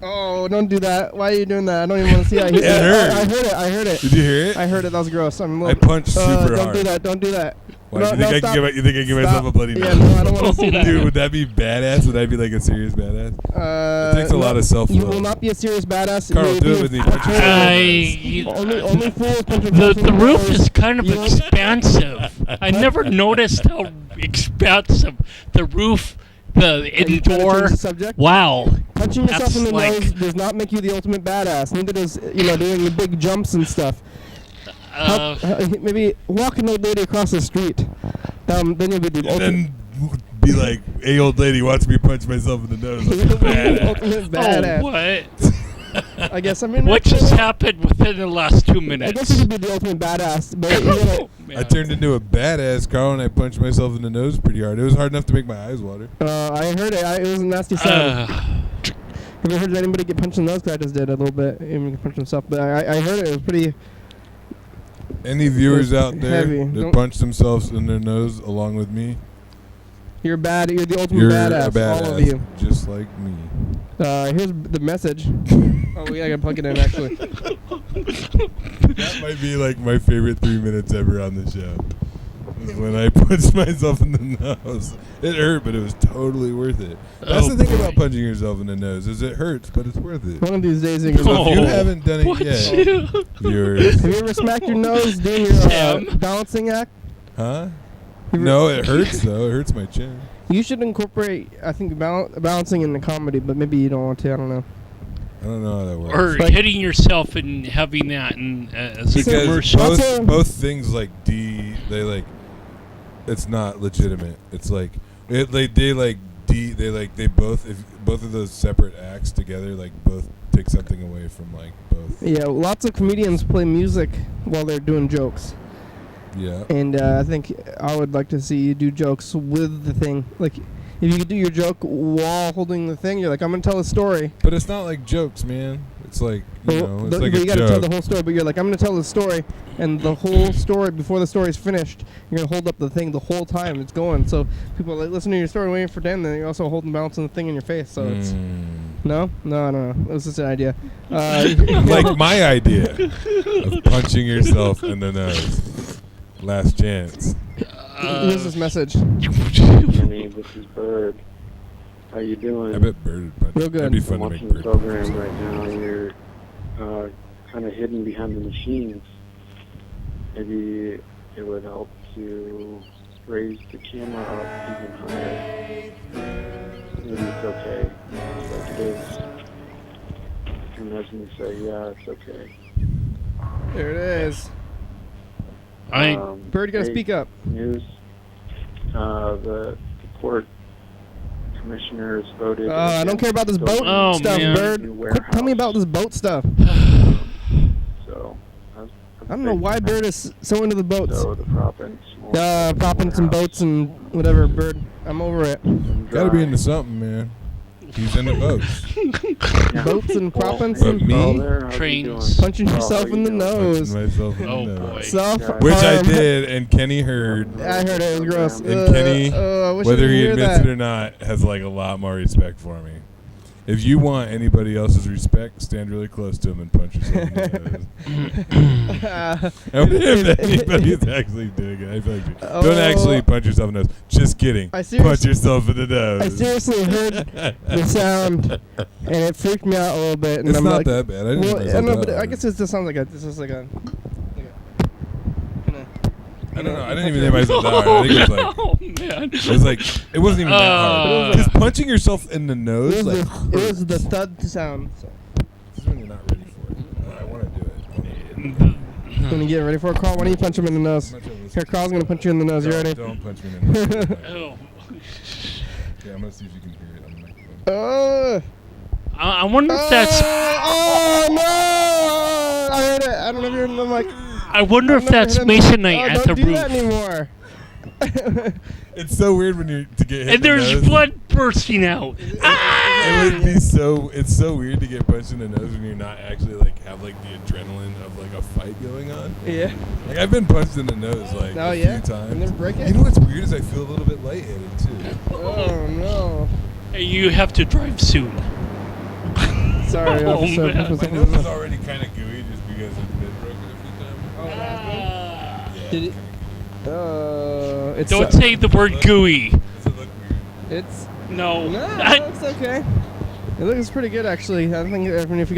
[SPEAKER 3] Oh, don't do that. Why are you doing that? I don't even want to see how you I heard it.
[SPEAKER 1] Did you hear it?
[SPEAKER 3] I heard it. That was gross.
[SPEAKER 1] I punched super hard.
[SPEAKER 3] Don't do that.
[SPEAKER 1] Why, you think I can give myself a bloody nose?
[SPEAKER 3] Yeah, no, I don't want to see that.
[SPEAKER 1] Dude, would that be badass? Would I be like a serious badass? It takes a lot of self-love.
[SPEAKER 3] You will not be a serious badass.
[SPEAKER 1] Carl, do it with me.
[SPEAKER 3] Only fools punch
[SPEAKER 2] the roof is kind of expansive. I never noticed how expansive the roof, the indoor. Wow.
[SPEAKER 3] Punching yourself in the nose does not make you the ultimate badass. Neither does doing the big jumps and stuff. Maybe walk an old lady across the street. Then you'll be the ultimate.
[SPEAKER 1] Then be like, "Hey, old lady, watch me punch myself in the nose."
[SPEAKER 3] Ultimate badass.
[SPEAKER 2] Oh, what?
[SPEAKER 3] I guess
[SPEAKER 2] what just happened within the last 2 minutes?
[SPEAKER 3] I guess you could be the ultimate badass, but
[SPEAKER 1] I turned into a badass, Carl, and I punched myself in the nose pretty hard. It was hard enough to make my eyes water.
[SPEAKER 3] I heard it. It was a nasty sound. Have you heard anybody get punched in the nose? Cause I just did a little bit. Even punch himself, but I heard it. It was pretty.
[SPEAKER 1] Any viewers out there that punch themselves in their nose along with me?
[SPEAKER 3] You're bad. You're the ultimate badass. All of you.
[SPEAKER 1] Just like me.
[SPEAKER 3] Here's the message. Oh, I gotta plug it in actually.
[SPEAKER 1] That might be like my favorite 3 minutes ever on the show. When I punched myself in the nose. It hurt, but it was totally worth it. That's the thing about punching yourself in the nose, is it hurts, but it's worth it.
[SPEAKER 3] One of these days,
[SPEAKER 1] if you haven't done it yet,
[SPEAKER 3] have you ever smacked your nose doing your balancing act?
[SPEAKER 1] Huh? No, it hurts though. It hurts my chin.
[SPEAKER 3] You should incorporate, I think, balancing in the comedy, but maybe you don't want to. I don't know.
[SPEAKER 1] I don't know how that works.
[SPEAKER 2] Or hitting yourself and having that as a
[SPEAKER 1] commercial. Both things it's not legitimate. It's like they both, if both of those separate acts together both take something away from both.
[SPEAKER 3] Yeah, lots of comedians play music while they're doing jokes.
[SPEAKER 1] Yeah.
[SPEAKER 3] And I think I would like to see you do jokes with the thing. If you could do your joke while holding the thing, you're like, I'm going to tell a story.
[SPEAKER 1] But it's not like jokes, man. It's like, it's like a
[SPEAKER 3] you got to tell the whole story, but you're like, I'm going to tell the story, and the whole story, before the story's finished, you're going to hold up the thing the whole time it's going. So people are listening to your story, waiting for Dan, then you're also holding, bouncing the thing in your face. So it's... No? No. It was just an idea.
[SPEAKER 1] Like my idea of punching yourself in the nose. Last chance.
[SPEAKER 3] Here's this message.
[SPEAKER 4] Jimmy, this is Bird. How you doing?
[SPEAKER 1] I bet Bird would punch.
[SPEAKER 3] Real good.
[SPEAKER 1] That'd be fun
[SPEAKER 4] I'm
[SPEAKER 1] to make
[SPEAKER 4] watching the
[SPEAKER 1] Bird
[SPEAKER 4] program
[SPEAKER 1] punch.
[SPEAKER 4] right now. You're kind of hidden behind the machines. Maybe it would help to raise the camera up even higher. Maybe it's okay, like it is. And as me say, yeah, it's okay.
[SPEAKER 3] There it is. Bird, you gotta
[SPEAKER 4] hey,
[SPEAKER 3] speak up.
[SPEAKER 4] News. The port commissioners voted.
[SPEAKER 3] I don't care about this boat stuff,
[SPEAKER 2] man.
[SPEAKER 3] Bird. Quit, tell me about this boat stuff.
[SPEAKER 4] So,
[SPEAKER 3] I don't know why Bird is so into the boats.
[SPEAKER 4] So the proppants.
[SPEAKER 3] Propping some boats and whatever, Bird. I'm over it.
[SPEAKER 1] Gotta be into something, man. He's into boats.
[SPEAKER 3] Boats and proppants
[SPEAKER 1] But
[SPEAKER 3] and
[SPEAKER 1] me?
[SPEAKER 2] Trains.
[SPEAKER 3] punching yourself in the nose.
[SPEAKER 1] Punching myself in
[SPEAKER 2] Oh,
[SPEAKER 1] the
[SPEAKER 2] boy.
[SPEAKER 1] nose.
[SPEAKER 3] Self
[SPEAKER 1] Which I did, and Kenny heard.
[SPEAKER 3] I heard it was gross.
[SPEAKER 1] And Kenny,
[SPEAKER 3] I wish I
[SPEAKER 1] whether
[SPEAKER 3] could
[SPEAKER 1] he
[SPEAKER 3] hear
[SPEAKER 1] admits
[SPEAKER 3] that.
[SPEAKER 1] it or not, has like a lot more respect for me. If you want anybody else's respect, stand really close to him and punch yourself in the nose. I mean, if anybody's actually doing it, I feel like don't actually punch yourself in the nose. Just kidding. Punch yourself in the nose.
[SPEAKER 3] I seriously heard the sound, and it freaked me out a little bit. And
[SPEAKER 1] It's
[SPEAKER 3] I'm
[SPEAKER 1] not
[SPEAKER 3] like,
[SPEAKER 1] that bad. I didn't
[SPEAKER 3] well,
[SPEAKER 1] myself
[SPEAKER 3] I know,
[SPEAKER 1] that
[SPEAKER 3] but I
[SPEAKER 1] hard.
[SPEAKER 3] guess it just sounds like a. This is like a.
[SPEAKER 1] I don't know. I didn't even hit myself that hard. I think it was like.
[SPEAKER 2] Oh, man.
[SPEAKER 1] It was like. It wasn't even that hard. Because punching yourself in the nose,
[SPEAKER 3] It was,
[SPEAKER 1] like.
[SPEAKER 3] it was the thud sound. So.
[SPEAKER 1] This is when you're not ready for it. I want to do it.
[SPEAKER 3] When you get ready for it, Carl, why don't you punch him in the nose? Here, Carl's gonna punch you in the nose. You ready?
[SPEAKER 1] Don't punch me in the nose.
[SPEAKER 2] Oh.
[SPEAKER 1] Yeah, I'm gonna see if you can hear it on the microphone.
[SPEAKER 2] I wonder if that's.
[SPEAKER 3] Oh no! I heard it. I don't know if you're in the mic.
[SPEAKER 2] I wonder if that's Masonite at the
[SPEAKER 3] Don't do
[SPEAKER 2] roof.
[SPEAKER 3] that anymore.
[SPEAKER 1] It's so weird when you're to get hit.
[SPEAKER 2] And there's
[SPEAKER 1] in the nose.
[SPEAKER 2] blood bursting out.
[SPEAKER 1] It would be so. It's so weird to get punched in the nose when you're not actually like have like the adrenaline of like a fight going on.
[SPEAKER 3] Yeah.
[SPEAKER 1] Like I've been punched in the nose like
[SPEAKER 3] Oh,
[SPEAKER 1] a
[SPEAKER 3] yeah?
[SPEAKER 1] few times.
[SPEAKER 3] And then break it?
[SPEAKER 1] You know what's weird is I feel a little bit lightheaded too.
[SPEAKER 3] Oh no.
[SPEAKER 2] Hey, you have to drive soon.
[SPEAKER 3] Sorry,
[SPEAKER 2] Oh,
[SPEAKER 3] officer.
[SPEAKER 2] man.
[SPEAKER 1] My nose is already kind of gooey just because it's been broken a few times. Yeah,
[SPEAKER 3] Did it? It's
[SPEAKER 2] Don't say the word gooey.
[SPEAKER 1] Does it look weird?
[SPEAKER 3] It's
[SPEAKER 2] No.
[SPEAKER 3] no, it's okay. It looks pretty good actually. I think if it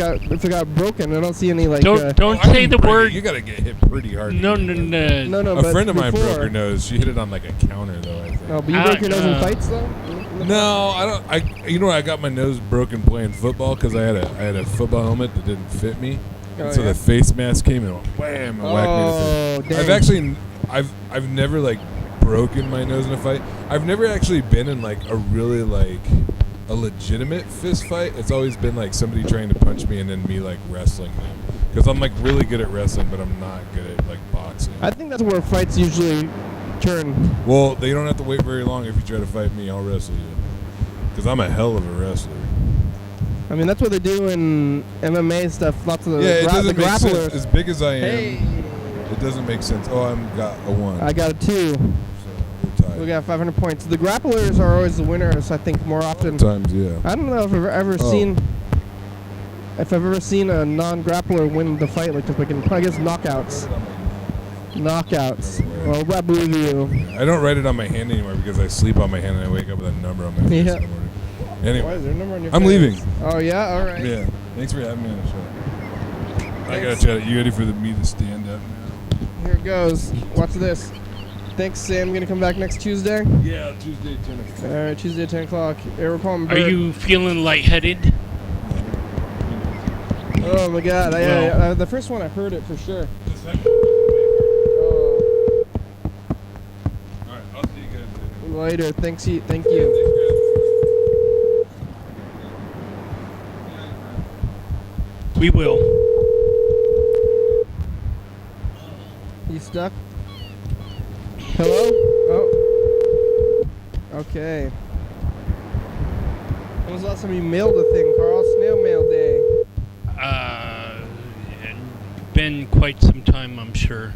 [SPEAKER 3] got broken, I don't see any like.
[SPEAKER 2] Don't say the word.
[SPEAKER 1] You gotta get hit pretty hard.
[SPEAKER 2] No.
[SPEAKER 3] No.
[SPEAKER 1] A
[SPEAKER 3] but
[SPEAKER 1] friend of mine broke
[SPEAKER 3] before-
[SPEAKER 1] her nose. She hit it on like a counter though. I think.
[SPEAKER 3] Oh, but you broke your nose in fights though?
[SPEAKER 1] No, I don't. You know, I got my nose broken playing football because I had a football helmet that didn't fit me, and so
[SPEAKER 3] yeah?
[SPEAKER 1] the face mask came and wham and whacked me. In the face. I've never like broken my nose in a fight. I've never actually been in like a really like a legitimate fist fight. It's always been like somebody trying to punch me and then me like wrestling them because I'm like really good at wrestling, but I'm not good at like boxing.
[SPEAKER 3] I think that's where fights usually turn.
[SPEAKER 1] Well, they don't have to wait very long if you try to fight me. I'll wrestle you because I'm a hell of a wrestler.
[SPEAKER 3] I mean, that's what they do in MMA stuff. Lots of the,
[SPEAKER 1] Yeah, it
[SPEAKER 3] the
[SPEAKER 1] doesn't make
[SPEAKER 3] grapplers.
[SPEAKER 1] sense. As big as I am,
[SPEAKER 3] Hey.
[SPEAKER 1] it doesn't make sense. Oh, I've got a 1.
[SPEAKER 3] I got a 2.
[SPEAKER 1] So we're tied.
[SPEAKER 3] We got 500 points. The grapplers are always the winners, I think, more often.
[SPEAKER 1] Sometimes, yeah.
[SPEAKER 3] I don't know if I've ever seen. If I've ever seen a non-grappler win the fight like this, like in, I guess knockouts. Knockouts. Well, I believe you.
[SPEAKER 1] I don't write it on my hand anymore because I sleep on my hand and I wake up with a number on my face
[SPEAKER 3] Yeah.
[SPEAKER 1] in the morning. Anyway,
[SPEAKER 3] Why is there a number on your
[SPEAKER 1] I'm
[SPEAKER 3] face?
[SPEAKER 1] leaving.
[SPEAKER 3] Oh yeah, all right.
[SPEAKER 1] Yeah. Thanks for having me on the show. I gotta chat. You ready for me to stand up now?
[SPEAKER 3] Here it goes. Watch this. Thanks, Sam. Gonna come back next Tuesday.
[SPEAKER 1] Yeah, Tuesday 10 o'clock.
[SPEAKER 3] All right, Tuesday 10 o'clock. We're calling
[SPEAKER 2] Are
[SPEAKER 3] Bird.
[SPEAKER 2] you feeling lightheaded?
[SPEAKER 3] Oh my God!
[SPEAKER 2] Well.
[SPEAKER 3] The first one I heard it for sure.
[SPEAKER 1] Alright, I'll see you guys later.
[SPEAKER 3] Later. Thank you.
[SPEAKER 2] We will.
[SPEAKER 3] You stuck? Hello? Oh. Okay. When was the last time you mailed a thing, Carl? Snail mail day.
[SPEAKER 2] Been quite some time, I'm sure.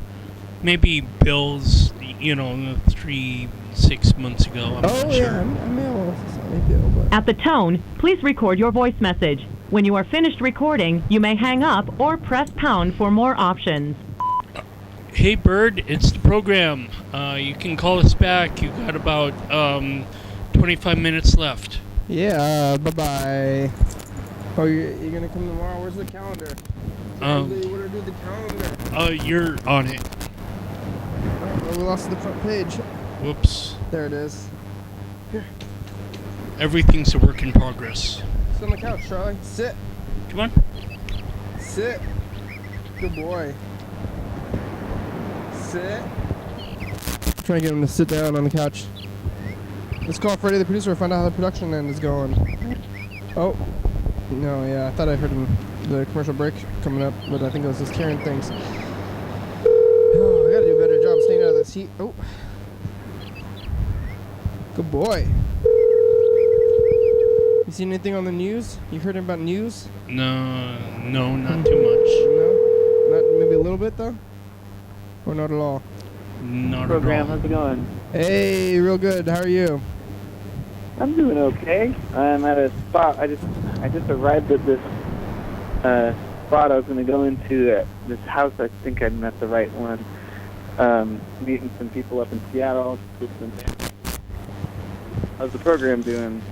[SPEAKER 2] Maybe bills, 3-6 months ago. I'm not sure.
[SPEAKER 3] I mail a bill, but.
[SPEAKER 5] At the tone, please record your voice message. When you are finished recording, you may hang up or press pound for more options.
[SPEAKER 2] Hey, Bird, it's the program. You can call us back. You got about 25 minutes left.
[SPEAKER 3] Yeah, bye-bye. Oh, you're going to come tomorrow? Where's the calendar? What do I do with the calendar?
[SPEAKER 2] You're on it.
[SPEAKER 3] Oh, we lost the front page.
[SPEAKER 2] Whoops.
[SPEAKER 3] There it is. Here.
[SPEAKER 2] Everything's a work in progress.
[SPEAKER 3] Sit on the couch, Charlie. Sit.
[SPEAKER 2] Come on.
[SPEAKER 3] Sit. Good boy. Sit. I'm trying to get him to sit down on the couch. Let's call Freddie, the producer, and find out how the production end is going. Oh. No, yeah, I thought I heard the commercial break coming up, but I think it was just carrying things. Oh, I gotta do a better job staying out of this heat. Oh. Good boy. You seen anything on the news? You heard about news?
[SPEAKER 2] No, not too much.
[SPEAKER 3] No? Not maybe a little bit, though? Or not at all?
[SPEAKER 2] Not
[SPEAKER 6] Program,
[SPEAKER 2] at all.
[SPEAKER 6] how's it going?
[SPEAKER 3] Hey, real good. How are you?
[SPEAKER 6] I'm doing okay. I'm at a spot. I just arrived at this spot. I was going to go into this house. I think I met the right one. Meeting some people up in Seattle. How's the program doing?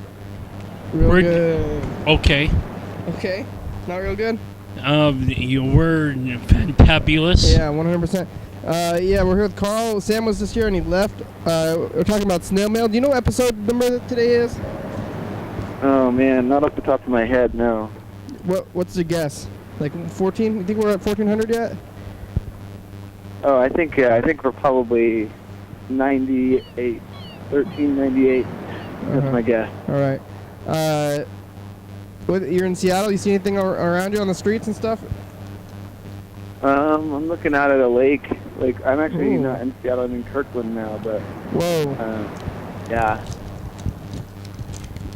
[SPEAKER 3] Real good.
[SPEAKER 2] Okay.
[SPEAKER 3] Okay. Not real good?
[SPEAKER 2] You were fantabulous.
[SPEAKER 3] Yeah, 100%. Yeah, we're here with Carl. Sam was just here and he left. We're talking about snail mail. Do you know what episode number today is?
[SPEAKER 6] Oh man, not off the top of my head, no.
[SPEAKER 3] What's your guess? Like 14? You think we're at 1400 yet?
[SPEAKER 6] Oh, I think we're probably 98, 1398. That's my guess.
[SPEAKER 3] All right. You're in Seattle. You see anything around you on the streets and stuff?
[SPEAKER 6] I'm looking out at a lake. Like I'm actually not in Seattle. I'm in Kirkland now, but.
[SPEAKER 3] Whoa.
[SPEAKER 6] Yeah.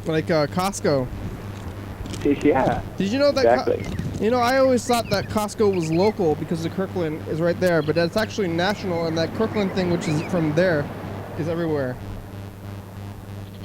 [SPEAKER 3] Like Costco.
[SPEAKER 6] Yeah.
[SPEAKER 3] Did you know that?
[SPEAKER 6] Exactly.
[SPEAKER 3] I always thought that Costco was local because the Kirkland is right there, but that's actually national, and that Kirkland thing, which is from there, is everywhere.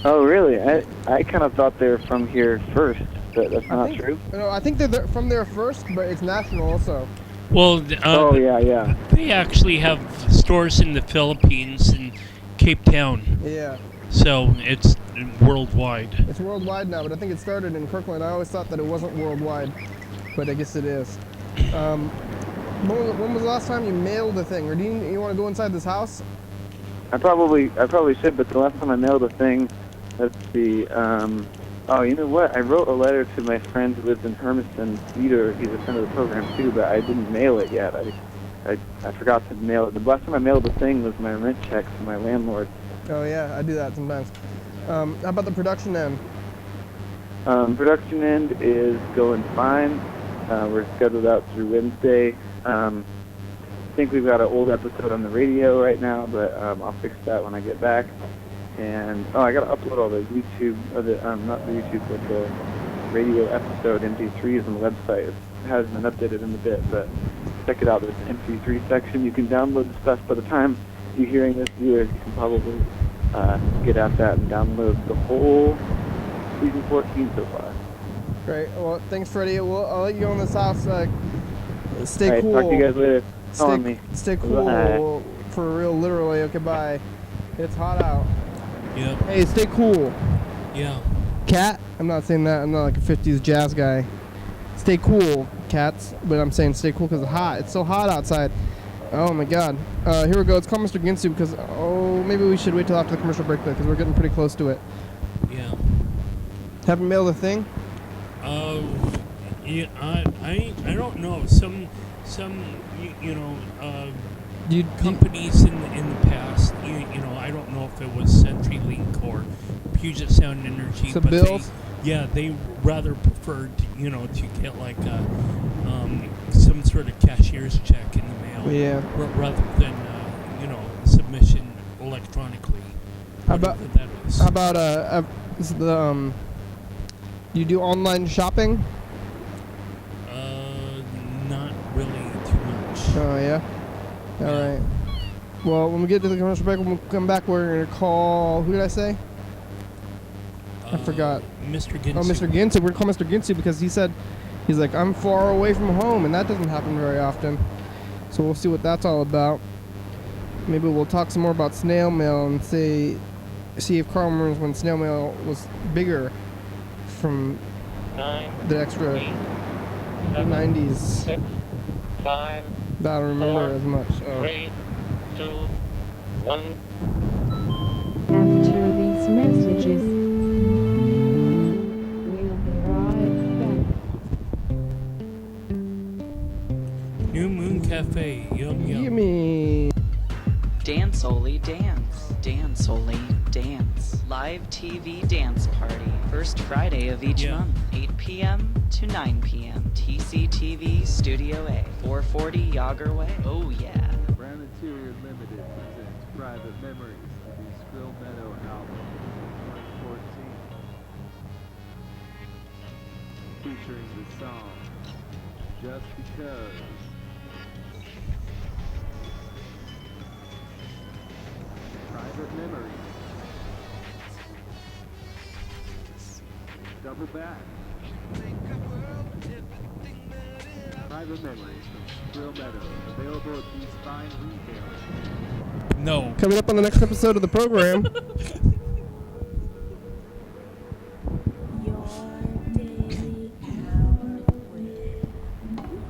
[SPEAKER 6] Oh, really? I kind of thought they were from here first, but that's not true.
[SPEAKER 3] No, I think they're from there first, but it's national also.
[SPEAKER 2] Well,
[SPEAKER 6] oh, yeah.
[SPEAKER 2] They actually have stores in the Philippines and Cape Town.
[SPEAKER 3] Yeah.
[SPEAKER 2] So it's worldwide.
[SPEAKER 3] It's worldwide now, but I think it started in Kirkland. I always thought that it wasn't worldwide, but I guess it is. When was the last time you mailed a thing? Or do you want to go inside this house?
[SPEAKER 6] I probably should, but the last time I mailed a thing, let's see. Oh, you know what? I wrote a letter to my friend who lives in Hermiston, Peter. He's a friend of the program too, but I didn't mail it yet. I forgot to mail it. The last time I mailed a thing was my rent check to my landlord.
[SPEAKER 3] Oh yeah, I do that sometimes. How about the production end?
[SPEAKER 6] Production end is going fine. We're scheduled out through Wednesday. I think we've got an old episode on the radio right now, but I'll fix that when I get back. And I got to upload all the YouTube, not the YouTube, but the radio episode MP3s on the website. It hasn't been updated in a bit, but check it out. There's an MP3 section. You can download the stuff. By the time you're hearing this, viewers, you can probably get at that and download the whole season 14 so far.
[SPEAKER 3] Great. Well, thanks, Freddie. I'll let you go in this house. Stay
[SPEAKER 6] right,
[SPEAKER 3] cool.
[SPEAKER 6] Talk to you guys later.
[SPEAKER 3] Stay cool.
[SPEAKER 6] Bye.
[SPEAKER 3] For real, literally. Okay, bye. It's hot out.
[SPEAKER 2] Yep.
[SPEAKER 3] Hey, stay cool.
[SPEAKER 2] Yeah.
[SPEAKER 3] Cat? I'm not saying that. I'm not like a 50s jazz guy. Stay cool, cats. But I'm saying stay cool because it's hot. It's so hot outside. Oh, my God. Here we go. Let's call Mr. Ginsu because, maybe we should wait till after the commercial break, though, because we're getting pretty close to it.
[SPEAKER 2] Yeah.
[SPEAKER 3] Haven't mailed a thing?
[SPEAKER 2] Yeah, I don't know. Some companies in the past, I don't know if it was CenturyLink or Puget Sound Energy,
[SPEAKER 3] Some
[SPEAKER 2] but
[SPEAKER 3] bills?
[SPEAKER 2] they rather preferred, to get like some sort of cashier's check in the mail,
[SPEAKER 3] Yeah.
[SPEAKER 2] rather than submission electronically.
[SPEAKER 3] How about
[SPEAKER 2] that is.
[SPEAKER 3] How about you do online shopping?
[SPEAKER 2] Not really too much.
[SPEAKER 3] Oh yeah. All right. Well, when we get to the commercial break, when we come back, we're gonna call. Who did I say? I forgot.
[SPEAKER 2] Mr. Ginsu.
[SPEAKER 3] Oh, Mr. Ginsu. We're gonna call Mr. Ginsu because he's like, I'm far away from home, and that doesn't happen very often. So we'll see what that's all about. Maybe we'll talk some more about snail mail and see if Carl remembers when snail mail was bigger. from
[SPEAKER 2] 9,
[SPEAKER 3] the extra
[SPEAKER 2] 8, 7,
[SPEAKER 3] 90s
[SPEAKER 2] 6, 5,
[SPEAKER 3] that I don't remember
[SPEAKER 2] 4,
[SPEAKER 3] as much. Oh.
[SPEAKER 2] 3, 2, 1.
[SPEAKER 7] After these messages, we'll be right back.
[SPEAKER 2] New Moon Cafe, yum yum.
[SPEAKER 3] Gimme.
[SPEAKER 8] Dance Oli Dance. Dance Oli Dance. Live TV dance party. First Friday of each month, 8 p.m. to 9 p.m. TCTV Studio A, 440 Yager Way. Oh yeah.
[SPEAKER 9] Brown Interior Limited presents Private Memories of the Skrill Meadow album 2014. Featuring the song Just Because. Private Memories. Double back. Private Memories from Skrill Meadow. Available at these fine retailers.
[SPEAKER 2] No.
[SPEAKER 3] Coming up on the next episode of the program.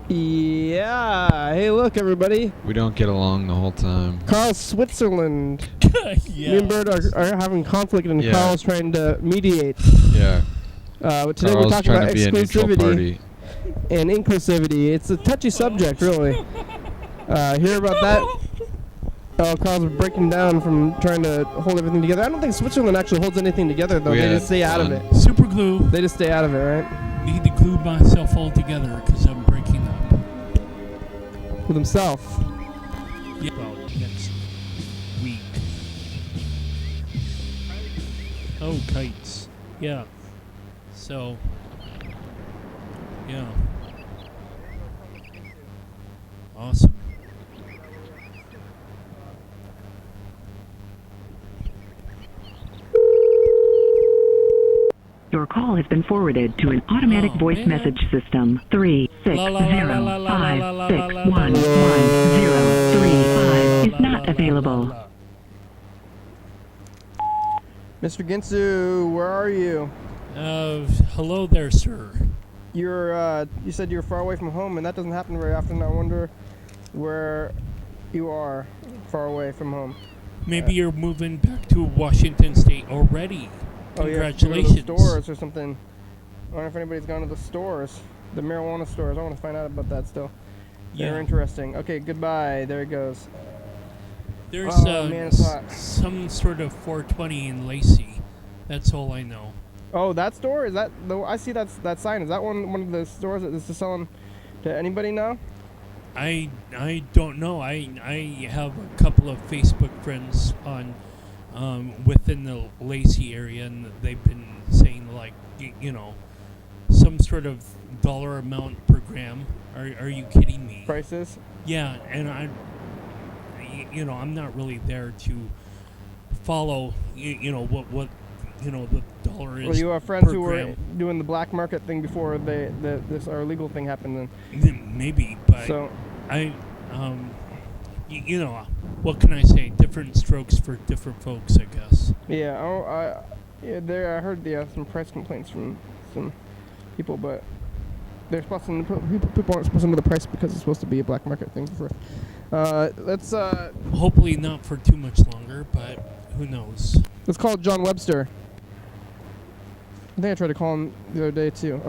[SPEAKER 3] Yeah. Hey, look, everybody.
[SPEAKER 10] We don't get along the whole time.
[SPEAKER 3] Carl, Switzerland.
[SPEAKER 2] Yeah.
[SPEAKER 3] Me and Bert are having conflict, and
[SPEAKER 10] Yeah.
[SPEAKER 3] Carl's trying to mediate.
[SPEAKER 10] Yeah.
[SPEAKER 3] Today
[SPEAKER 10] Carl's
[SPEAKER 3] we're talking
[SPEAKER 10] trying
[SPEAKER 3] about
[SPEAKER 10] to be a neutral
[SPEAKER 3] exclusivity
[SPEAKER 10] party.
[SPEAKER 3] and inclusivity. It's a touchy subject, really. Hear about that? Oh, Carl's breaking down from trying to hold everything together. I don't think Switzerland actually holds anything together, though.
[SPEAKER 10] We
[SPEAKER 3] They
[SPEAKER 10] had
[SPEAKER 3] just stay out of
[SPEAKER 10] fun.
[SPEAKER 3] it.
[SPEAKER 2] Super glue.
[SPEAKER 3] They just stay out of it, right?
[SPEAKER 2] Need to glue myself all together because I'm breaking up.
[SPEAKER 3] With himself.
[SPEAKER 2] Yeah. Well, next week. Oh, kites. Yeah. So. Yeah. Awesome.
[SPEAKER 5] Your call has been forwarded to an automatic voice message system. 36056111035 is not available.
[SPEAKER 3] Mr. Ginsu, where are you?
[SPEAKER 2] Hello there, sir.
[SPEAKER 3] You said you're far away from home, and that doesn't happen very often. I wonder where you are far away from home.
[SPEAKER 2] Maybe you're moving back to Washington State already. Congratulations.
[SPEAKER 3] Oh, yeah, to the stores or something. I wonder if anybody's gone to the stores, the marijuana stores. I want to find out about that still.
[SPEAKER 2] Yeah.
[SPEAKER 3] They're interesting. Okay, goodbye. There it goes.
[SPEAKER 2] There's
[SPEAKER 3] man, it's hot.
[SPEAKER 2] some sort of 420 in Lacey. That's all I know.
[SPEAKER 3] Oh, that store? Is that the? I see that sign. Is that one of the stores that is selling to anybody now?
[SPEAKER 2] I don't know. I have a couple of Facebook friends on within the Lacey area, and they've been saying like some sort of dollar amount per gram. Are you kidding me?
[SPEAKER 3] Prices?
[SPEAKER 2] Yeah, and I'm not really there to follow what the dollar is.
[SPEAKER 3] Well, you have friends
[SPEAKER 2] per
[SPEAKER 3] who were
[SPEAKER 2] gram.
[SPEAKER 3] doing the black market thing before this our legal thing happened. Then
[SPEAKER 2] Maybe, but
[SPEAKER 3] so
[SPEAKER 2] what can I say? Different strokes for different folks, I guess.
[SPEAKER 3] yeah, I heard some price complaints from some people, but they're supposed to people aren't supposed to know the price because it's supposed to be a black market thing for. Let's
[SPEAKER 2] Hopefully not for too much longer, but who knows?
[SPEAKER 3] let's call John Webster. I think I tried to call him the other day too.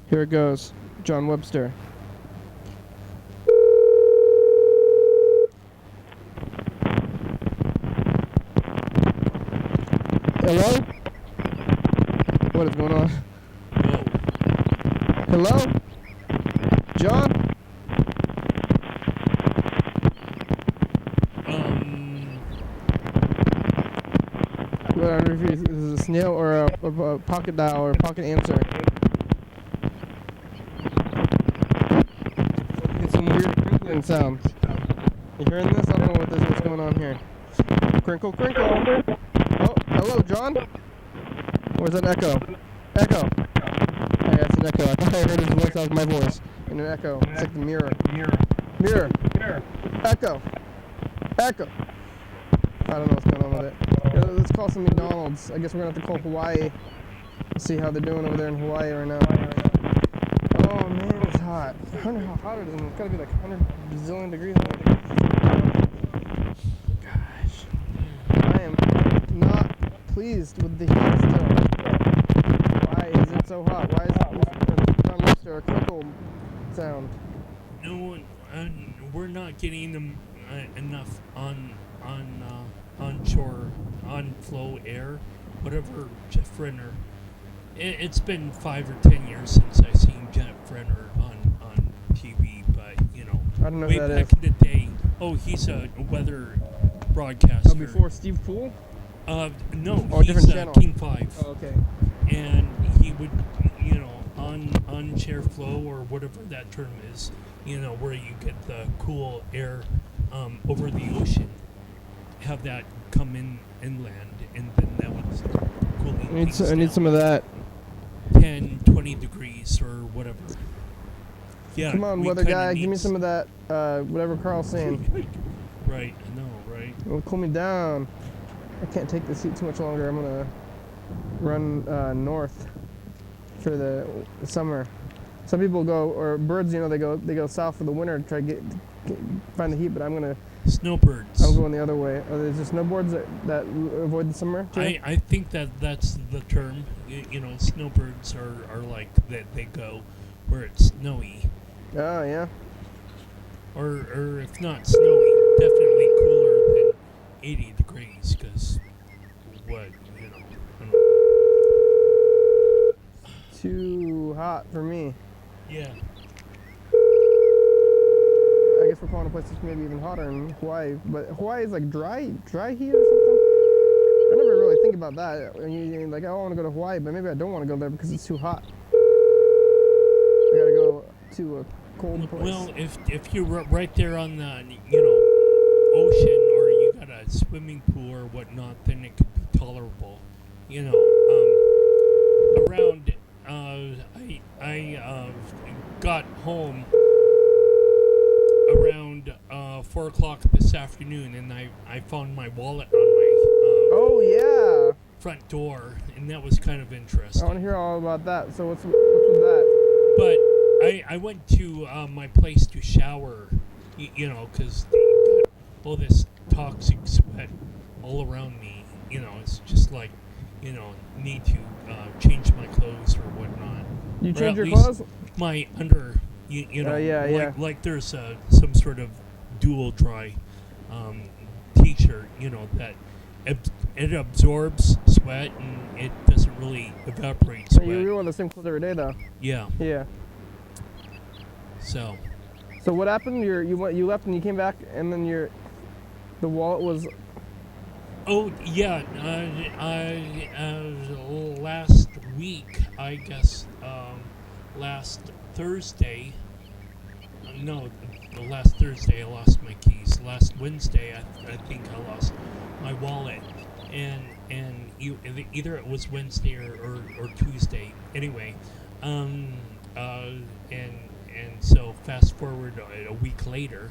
[SPEAKER 3] Here it goes, John Webster. Hello? What is going on? Hello? John? I wonder if this is a snail or a pocket dial or a pocket answer. Get some weird crinkling sounds. You hearing this? I don't know what's going on here. Crinkle, crinkle. Oh, hello, John? Or is that an echo? Echo. Oh, yeah, it's an echo. I thought I heard his voice. That was my voice. In an echo. It's like the mirror. Mirror. Echo. Echo. I don't know what's going on with it. Yeah, let's call some McDonald's. I guess we're gonna have to call Hawaii. See how they're doing over there in Hawaii right now. Oh man, it's hot. I wonder how hot it is. It's gotta be like 100 bazillion degrees. Gosh, I am not pleased with the heat still. Why is it so hot? Why is it a crackle sound?
[SPEAKER 2] No, we're not getting them enough onshore, on-flow air, whatever Jeff Renner. It's been 5 or 10 years since I seen Jeff Renner on TV, but
[SPEAKER 3] I don't know
[SPEAKER 2] way
[SPEAKER 3] who that
[SPEAKER 2] back
[SPEAKER 3] is.
[SPEAKER 2] in the day. Oh, he's a weather broadcaster.
[SPEAKER 3] Oh, before Steve Poole?
[SPEAKER 2] No,
[SPEAKER 3] Oh,
[SPEAKER 2] he's
[SPEAKER 3] different channel.
[SPEAKER 2] King 5.
[SPEAKER 3] Oh, okay.
[SPEAKER 2] And he would, on chair flow or whatever that term is, where you get the cool air over the ocean, have that come inland, and then that was cooling things
[SPEAKER 3] I need
[SPEAKER 2] down.
[SPEAKER 3] some of that.
[SPEAKER 2] 10, 20 degrees or whatever. Yeah.
[SPEAKER 3] Come on, weather guy, give me some of that, whatever Carl's saying.
[SPEAKER 2] Right, I know, right?
[SPEAKER 3] It'll cool me down. I can't take this heat too much longer. I'm gonna run north for the summer. Some people go, or birds, they go south for the winter to try to find the heat. But I'm gonna
[SPEAKER 2] snowbirds.
[SPEAKER 3] I'm going the other way. Are there just snowboards that avoid the summer too?
[SPEAKER 2] I think that's the term. Snowbirds are like that. They go where it's snowy.
[SPEAKER 3] Oh yeah.
[SPEAKER 2] Or if not snowy, definitely cooler than 80 degrees. Because what
[SPEAKER 3] Too hot for me.
[SPEAKER 2] Yeah.
[SPEAKER 3] I guess we're calling a place that's maybe even hotter in Hawaii, but Hawaii is like dry heat or something. I never really think about that. When you're like, I want to go to Hawaii, but maybe I don't want to go there because it's too hot. I gotta go to a cold place.
[SPEAKER 2] Well, if you're right there on the ocean, or you got a swimming pool or whatnot, then it could be tolerable. Around I got home around 4 o'clock this afternoon, and I found my wallet on my
[SPEAKER 3] front
[SPEAKER 2] door, and that was kind of interesting.
[SPEAKER 3] I want to hear all about that. So what's with that?
[SPEAKER 2] But I went to my place to shower, because got all this toxic sweat all around me. It's just like, need to change my clothes or whatnot.
[SPEAKER 3] You
[SPEAKER 2] or
[SPEAKER 3] change your
[SPEAKER 2] least
[SPEAKER 3] clothes?
[SPEAKER 2] My under, like there's some sort of dual dry t-shirt, that it absorbs sweat and it doesn't really evaporate sweat.
[SPEAKER 3] You wear the same clothes every day, though.
[SPEAKER 2] Yeah.
[SPEAKER 3] Yeah.
[SPEAKER 2] So
[SPEAKER 3] what happened? You left and you came back, and then the wallet was.
[SPEAKER 2] Oh yeah, last week, I guess, last Thursday. No, last Thursday I lost my keys. Last Wednesday I think I lost my wallet, and either it was Wednesday or Tuesday. Anyway, and so fast forward a week later,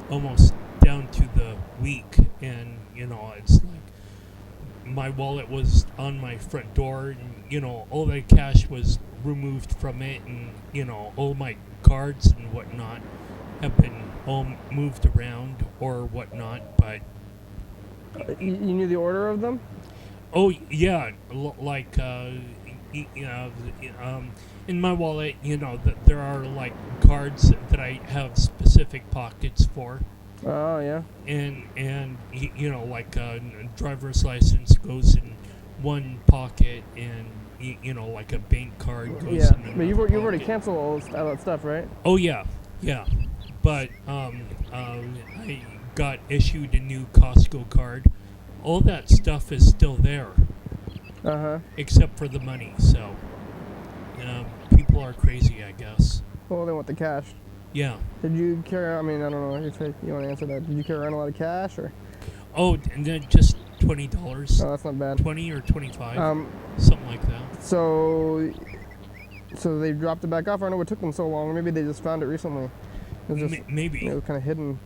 [SPEAKER 2] almost down to the week, and it's like my wallet was on my front door, and all the cash was removed from it, and all my cards and whatnot have been all moved around or whatnot. But
[SPEAKER 3] you knew the order of them?
[SPEAKER 2] Oh yeah, like in my wallet, there are like cards that I have specific pockets for.
[SPEAKER 3] Oh yeah.
[SPEAKER 2] And like a driver's license goes in one pocket, and like a bank card goes in another
[SPEAKER 3] but you've already
[SPEAKER 2] pocket.
[SPEAKER 3] canceled all that stuff, right?
[SPEAKER 2] Oh yeah. But I got issued a new Costco card. All that stuff is still there. Except for the money. So people are crazy, I guess.
[SPEAKER 3] Well, they want the cash.
[SPEAKER 2] Yeah.
[SPEAKER 3] Did you carry? I mean, I don't know if you want to answer that. Did you carry around a lot of cash, or?
[SPEAKER 2] Oh, and then just $20.
[SPEAKER 3] Oh, that's not bad.
[SPEAKER 2] 20 or 25, something like that.
[SPEAKER 3] So they dropped it back off. I don't know what took them so long. Or maybe they just found it recently. It was just,
[SPEAKER 2] Maybe.
[SPEAKER 3] It was kind of hidden.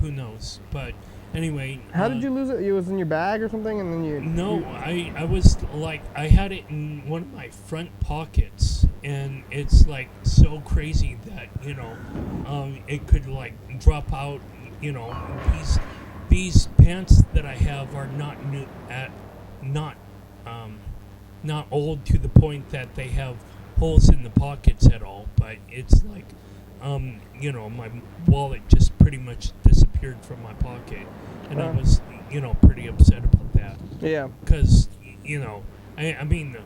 [SPEAKER 2] Who knows? But Anyway.
[SPEAKER 3] How did you lose it? It was in your bag or something, and then you.
[SPEAKER 2] No, I was like, I had it in one of my front pockets, and it's like so crazy that it could like drop out. These pants that I have are not new, not old to the point that they have holes in the pockets at all. But it's like, my wallet just pretty much disappeared from my pocket, and I was, pretty upset about that.
[SPEAKER 3] Yeah.
[SPEAKER 2] Because, I mean,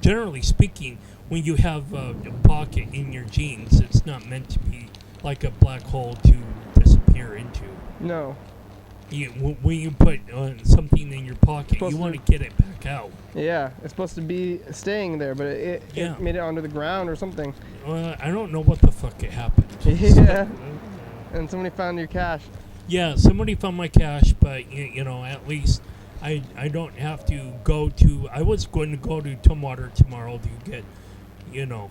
[SPEAKER 2] generally speaking, when you have a pocket in your jeans, it's not meant to be like a black hole to disappear into.
[SPEAKER 3] No.
[SPEAKER 2] When you put something in your pocket, you want to get it back out.
[SPEAKER 3] Yeah, it's supposed to be staying there, but it made it onto the ground or something.
[SPEAKER 2] I don't know what the fuck it happened.
[SPEAKER 3] Yeah. And somebody found your cash.
[SPEAKER 2] Yeah, somebody found my cash, but at least I don't have to go to. I was going to go to Tumwater tomorrow to get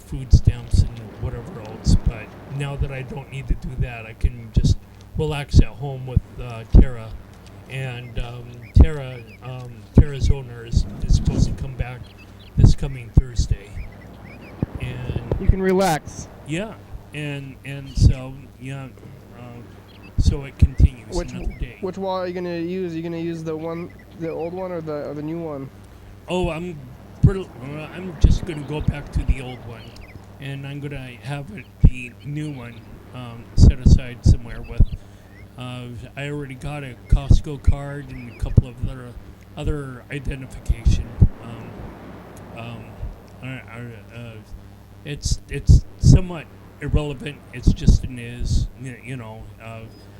[SPEAKER 2] food stamps and whatever else, but now that I don't need to do that, I can just relax at home with Tara, and Tara's owner is supposed to come back this coming Thursday, and
[SPEAKER 3] you can relax.
[SPEAKER 2] Yeah, and so so it continues another day.
[SPEAKER 3] Which wallet are you gonna use? Are you gonna use the old one, or the new one?
[SPEAKER 2] Oh, I'm just gonna go back to the old one, and I'm gonna have the new one set aside somewhere with. I already got a Costco card and a couple of other identification. It's somewhat irrelevant. It's just an is.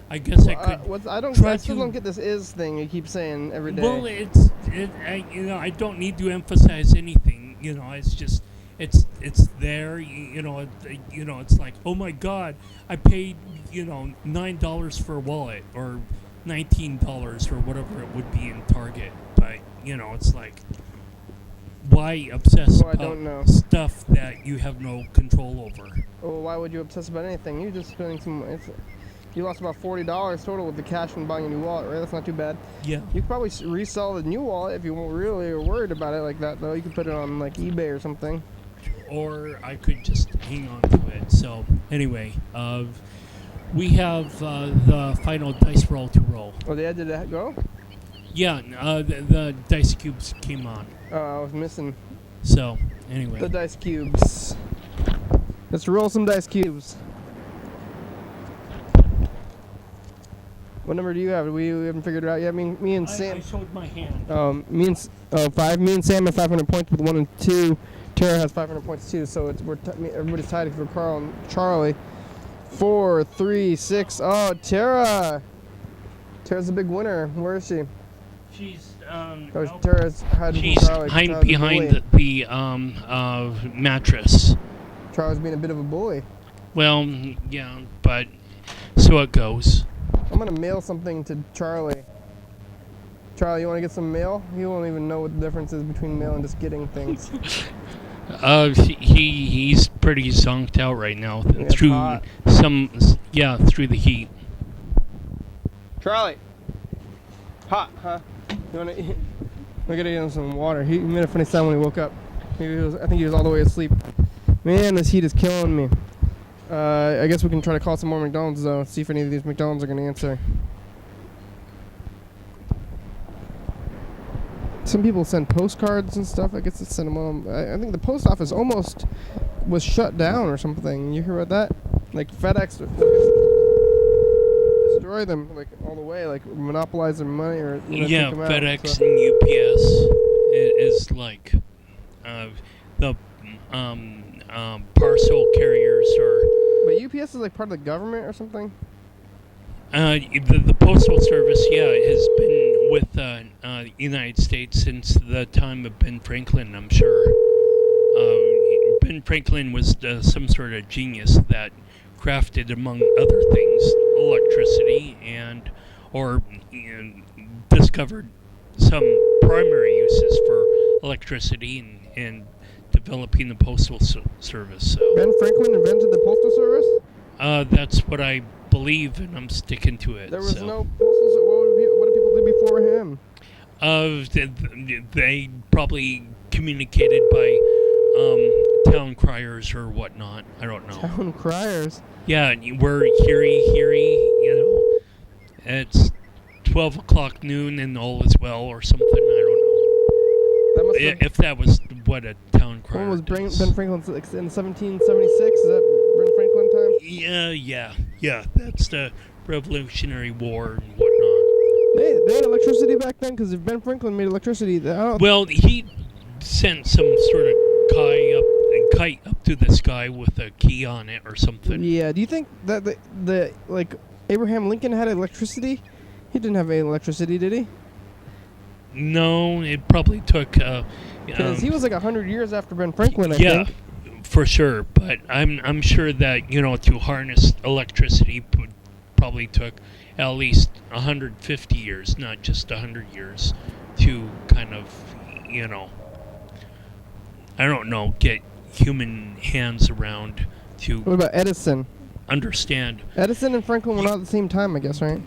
[SPEAKER 2] I guess I could.
[SPEAKER 3] I still don't get this is thing you keep saying every day.
[SPEAKER 2] Well, I don't need to emphasize anything. It's just. It's there, it's like, oh my God, I paid, $9 for a wallet, or $19 or whatever it would be in Target. But, it's like, why obsess about stuff that you have no control over?
[SPEAKER 3] Well, why would you obsess about anything? You're just spending you lost about $40 total with the cash from buying a new wallet, right? That's not too bad.
[SPEAKER 2] Yeah.
[SPEAKER 3] You could probably resell the new wallet if you really are worried about it like that, though. You could put it on, like, eBay or something.
[SPEAKER 2] Or I could just hang on to it. So, anyway, we have the final dice roll to roll.
[SPEAKER 3] Oh, yeah, did that go?
[SPEAKER 2] Yeah, the dice cubes came on.
[SPEAKER 3] Oh, I was missing.
[SPEAKER 2] So, anyway.
[SPEAKER 3] The dice cubes. Let's roll some dice cubes. What number do you have? We haven't figured it out yet. Me and Sam.
[SPEAKER 2] I showed my hand.
[SPEAKER 3] 5. Me and Sam have 500 points with 1 and 2. Tara has 500 points too, so everybody's tied for Carl and Charlie. 4, 3, 6. Oh, Tara! Tara's a big winner. Where is she?
[SPEAKER 2] She's
[SPEAKER 3] Tara's hiding from Charlie.
[SPEAKER 2] She's behind the mattress.
[SPEAKER 3] Charlie's being a bit of a bully.
[SPEAKER 2] Well, yeah, but so it goes.
[SPEAKER 3] I'm gonna mail something to Charlie. Charlie, you want to get some mail? He won't even know what the difference is between mail and just getting things.
[SPEAKER 2] He's pretty zonked out right now through the heat.
[SPEAKER 3] Charlie, hot, huh? You wanna? We gotta get him some water. He made a funny sound when he woke up. I think he was all the way asleep. Man, this heat is killing me. I guess we can try to call some more McDonald's though. See if any of these McDonald's are gonna answer. Some people send postcards and stuff. I guess they send them on. I think the post office almost was shut down or something. You hear about that? Like FedEx destroy them like all the way, like monopolize their money or
[SPEAKER 2] yeah,
[SPEAKER 3] take them
[SPEAKER 2] FedEx
[SPEAKER 3] out, so.
[SPEAKER 2] and UPS is like the parcel carriers are.
[SPEAKER 3] But UPS is like part of the government or something.
[SPEAKER 2] The Postal Service, has been with the United States since the time of Ben Franklin, I'm sure. Ben Franklin was some sort of genius that crafted, among other things, electricity or discovered some primary uses for electricity and developing the Postal Service. So.
[SPEAKER 3] Ben Franklin invented the Postal Service?
[SPEAKER 2] That's what I believe, and I'm sticking to it.
[SPEAKER 3] There was no postal service. What before him?
[SPEAKER 2] They probably communicated by town criers or whatnot. I don't know.
[SPEAKER 3] Town criers?
[SPEAKER 2] Yeah, we're heary, you know. It's 12 o'clock noon and all is well or something. I don't know.
[SPEAKER 3] That must
[SPEAKER 2] If that was what a town crier
[SPEAKER 3] When was Ben
[SPEAKER 2] does.
[SPEAKER 3] Franklin in 1776? Is that Ben Franklin time?
[SPEAKER 2] Yeah. That's the Revolutionary War and whatnot.
[SPEAKER 3] They had electricity back then? Because if Ben Franklin made electricity...
[SPEAKER 2] Well, he sent some sort of kite up to the sky with a key on it or something.
[SPEAKER 3] Yeah, do you think that the Abraham Lincoln had electricity? He didn't have any electricity, did he?
[SPEAKER 2] No, it probably took...
[SPEAKER 3] Because he was like 100 years after Ben Franklin, I think.
[SPEAKER 2] Yeah, for sure. But I'm sure that, to harness electricity probably took at least 150 years, not just 100 years, to kind of, I don't know, get human hands around to...
[SPEAKER 3] What about Edison?
[SPEAKER 2] Understand.
[SPEAKER 3] Edison and Franklin were not at the same time, I guess, right?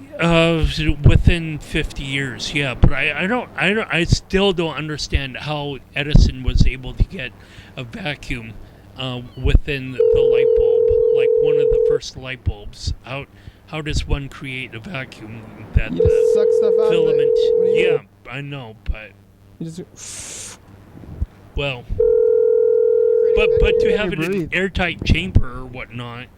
[SPEAKER 2] Within 50 years, yeah. But I still don't understand how Edison was able to get a vacuum within the light bulb, like one of the first light bulbs. How does one create a vacuum that
[SPEAKER 3] you just suck stuff out
[SPEAKER 2] filament?
[SPEAKER 3] Of it? What do you mean?
[SPEAKER 2] I know, but
[SPEAKER 3] you just
[SPEAKER 2] well, but to have it in an airtight chamber or whatnot.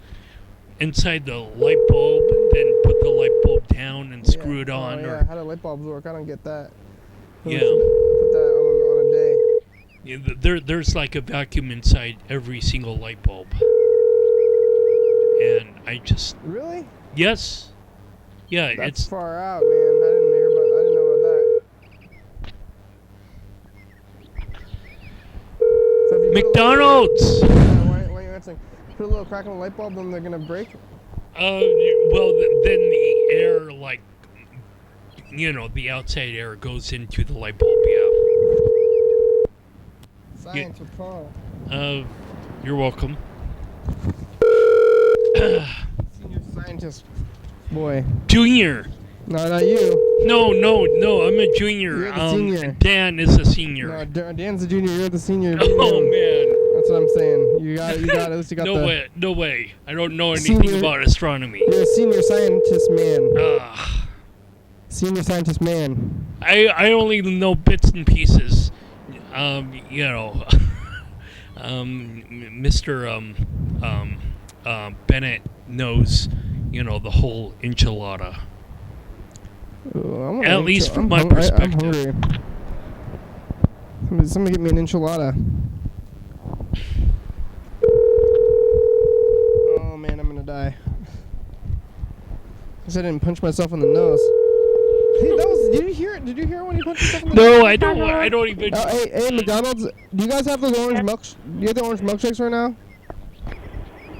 [SPEAKER 2] Inside the light bulb, and then put the light bulb down and screw it on.
[SPEAKER 3] Yeah, how do light bulbs work? I don't get that.
[SPEAKER 2] Yeah.
[SPEAKER 3] Put that on a day.
[SPEAKER 2] Yeah, there's like a vacuum inside every single light bulb. And I just...
[SPEAKER 3] Really?
[SPEAKER 2] Yes. Yeah,
[SPEAKER 3] That's
[SPEAKER 2] it's...
[SPEAKER 3] far out, man. I didn't know about that. So
[SPEAKER 2] McDonald's!
[SPEAKER 3] Why are you answering? Put a little crack in the light bulb and they're gonna break?
[SPEAKER 2] Well, then the air, the outside air goes into the light bulb, yeah.
[SPEAKER 3] Science with Paul.
[SPEAKER 2] You're welcome.
[SPEAKER 3] Senior scientist. Boy.
[SPEAKER 2] Junior.
[SPEAKER 3] No, not you.
[SPEAKER 2] No, I'm a junior.
[SPEAKER 3] You're the senior.
[SPEAKER 2] Dan is a senior.
[SPEAKER 3] No, Dan's the junior, you're the senior.
[SPEAKER 2] Oh, man.
[SPEAKER 3] That's what I'm saying. You got it, at least you got
[SPEAKER 2] No way. I don't know anything about astronomy.
[SPEAKER 3] You're a senior scientist man. Senior scientist man.
[SPEAKER 2] I only know bits and pieces. Mr. Bennett knows, the whole enchilada. At least from my perspective.
[SPEAKER 3] I'm hungry. Somebody get me an enchilada. Oh man, I'm gonna die. Because I didn't punch myself in the nose. Hey, did you hear it? Did you hear it when you punched yourself in the nose?
[SPEAKER 2] No, I don't even.
[SPEAKER 3] Hey, McDonald's, do you guys have those orange do you have the orange milkshakes right now?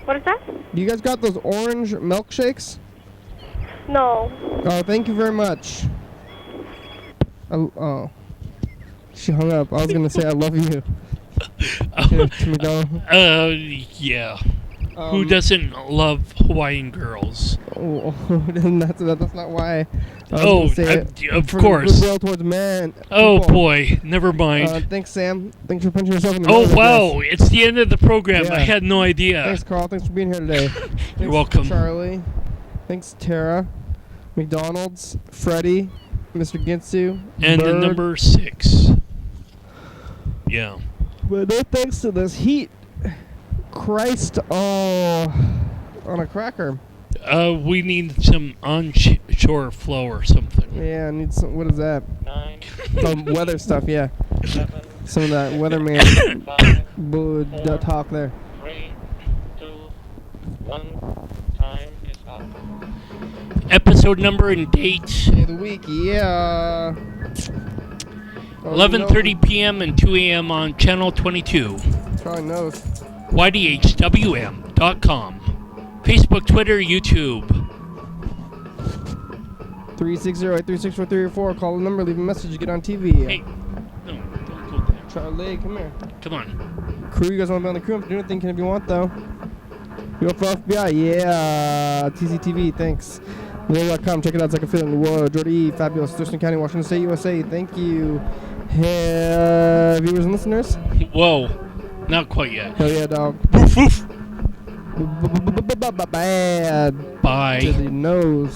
[SPEAKER 11] What is that?
[SPEAKER 3] Do you guys got those orange milkshakes?
[SPEAKER 11] No.
[SPEAKER 3] Oh, thank you very much. Oh. She hung up. I was going to say I love you. To McDonald's.
[SPEAKER 2] Yeah. Who doesn't love Hawaiian girls?
[SPEAKER 3] Oh, that's not why.
[SPEAKER 2] Of course.
[SPEAKER 3] Goodwill towards man.
[SPEAKER 2] Oh, boy. Never mind.
[SPEAKER 3] Thanks, Sam. Thanks for punching yourself in the nose.
[SPEAKER 2] Oh, wow. It's the end of the program. Yeah. I had no idea.
[SPEAKER 3] Thanks, Carl. Thanks for being here today.
[SPEAKER 2] You're welcome.
[SPEAKER 3] Charlie. Thanks, Tara. McDonald's. Freddie. Mr. Ginsu.
[SPEAKER 2] And
[SPEAKER 3] Bird.
[SPEAKER 2] the number 6. Yeah.
[SPEAKER 3] But no thanks to this heat. Christ, on a cracker.
[SPEAKER 2] We need some onshore flow or something.
[SPEAKER 3] Yeah, I need some. What is that?
[SPEAKER 2] 9.
[SPEAKER 3] Weather stuff. Yeah. Some of that weatherman talk there.
[SPEAKER 2] 3, 2, 1. Time is up. Episode number and date.
[SPEAKER 3] Day of the week. Yeah.
[SPEAKER 2] 11:30 p.m. and 2 a.m. on channel 22.
[SPEAKER 3] Probably knows.
[SPEAKER 2] YDHWM.com. Facebook, Twitter, YouTube.
[SPEAKER 3] 360-836-4384. Call the number, leave a message, get on TV.
[SPEAKER 2] Hey, no, don't go there.
[SPEAKER 3] Charlie, come here.
[SPEAKER 2] Come on.
[SPEAKER 3] Crew, you guys want to be on the crew? I'm doing anything if you want, though. You up for FBI? Yeah. TCTV, thanks. Mail.com. Check it out. It's like a feeling. Whoa, Jordy, fabulous. Thurston County, Washington State, USA. Thank you. Viewers and listeners.
[SPEAKER 2] Whoa. Not quite yet.
[SPEAKER 3] Hell yeah, dog.
[SPEAKER 2] Woof, woof.
[SPEAKER 3] Bad.
[SPEAKER 2] Bye.
[SPEAKER 3] To the nose.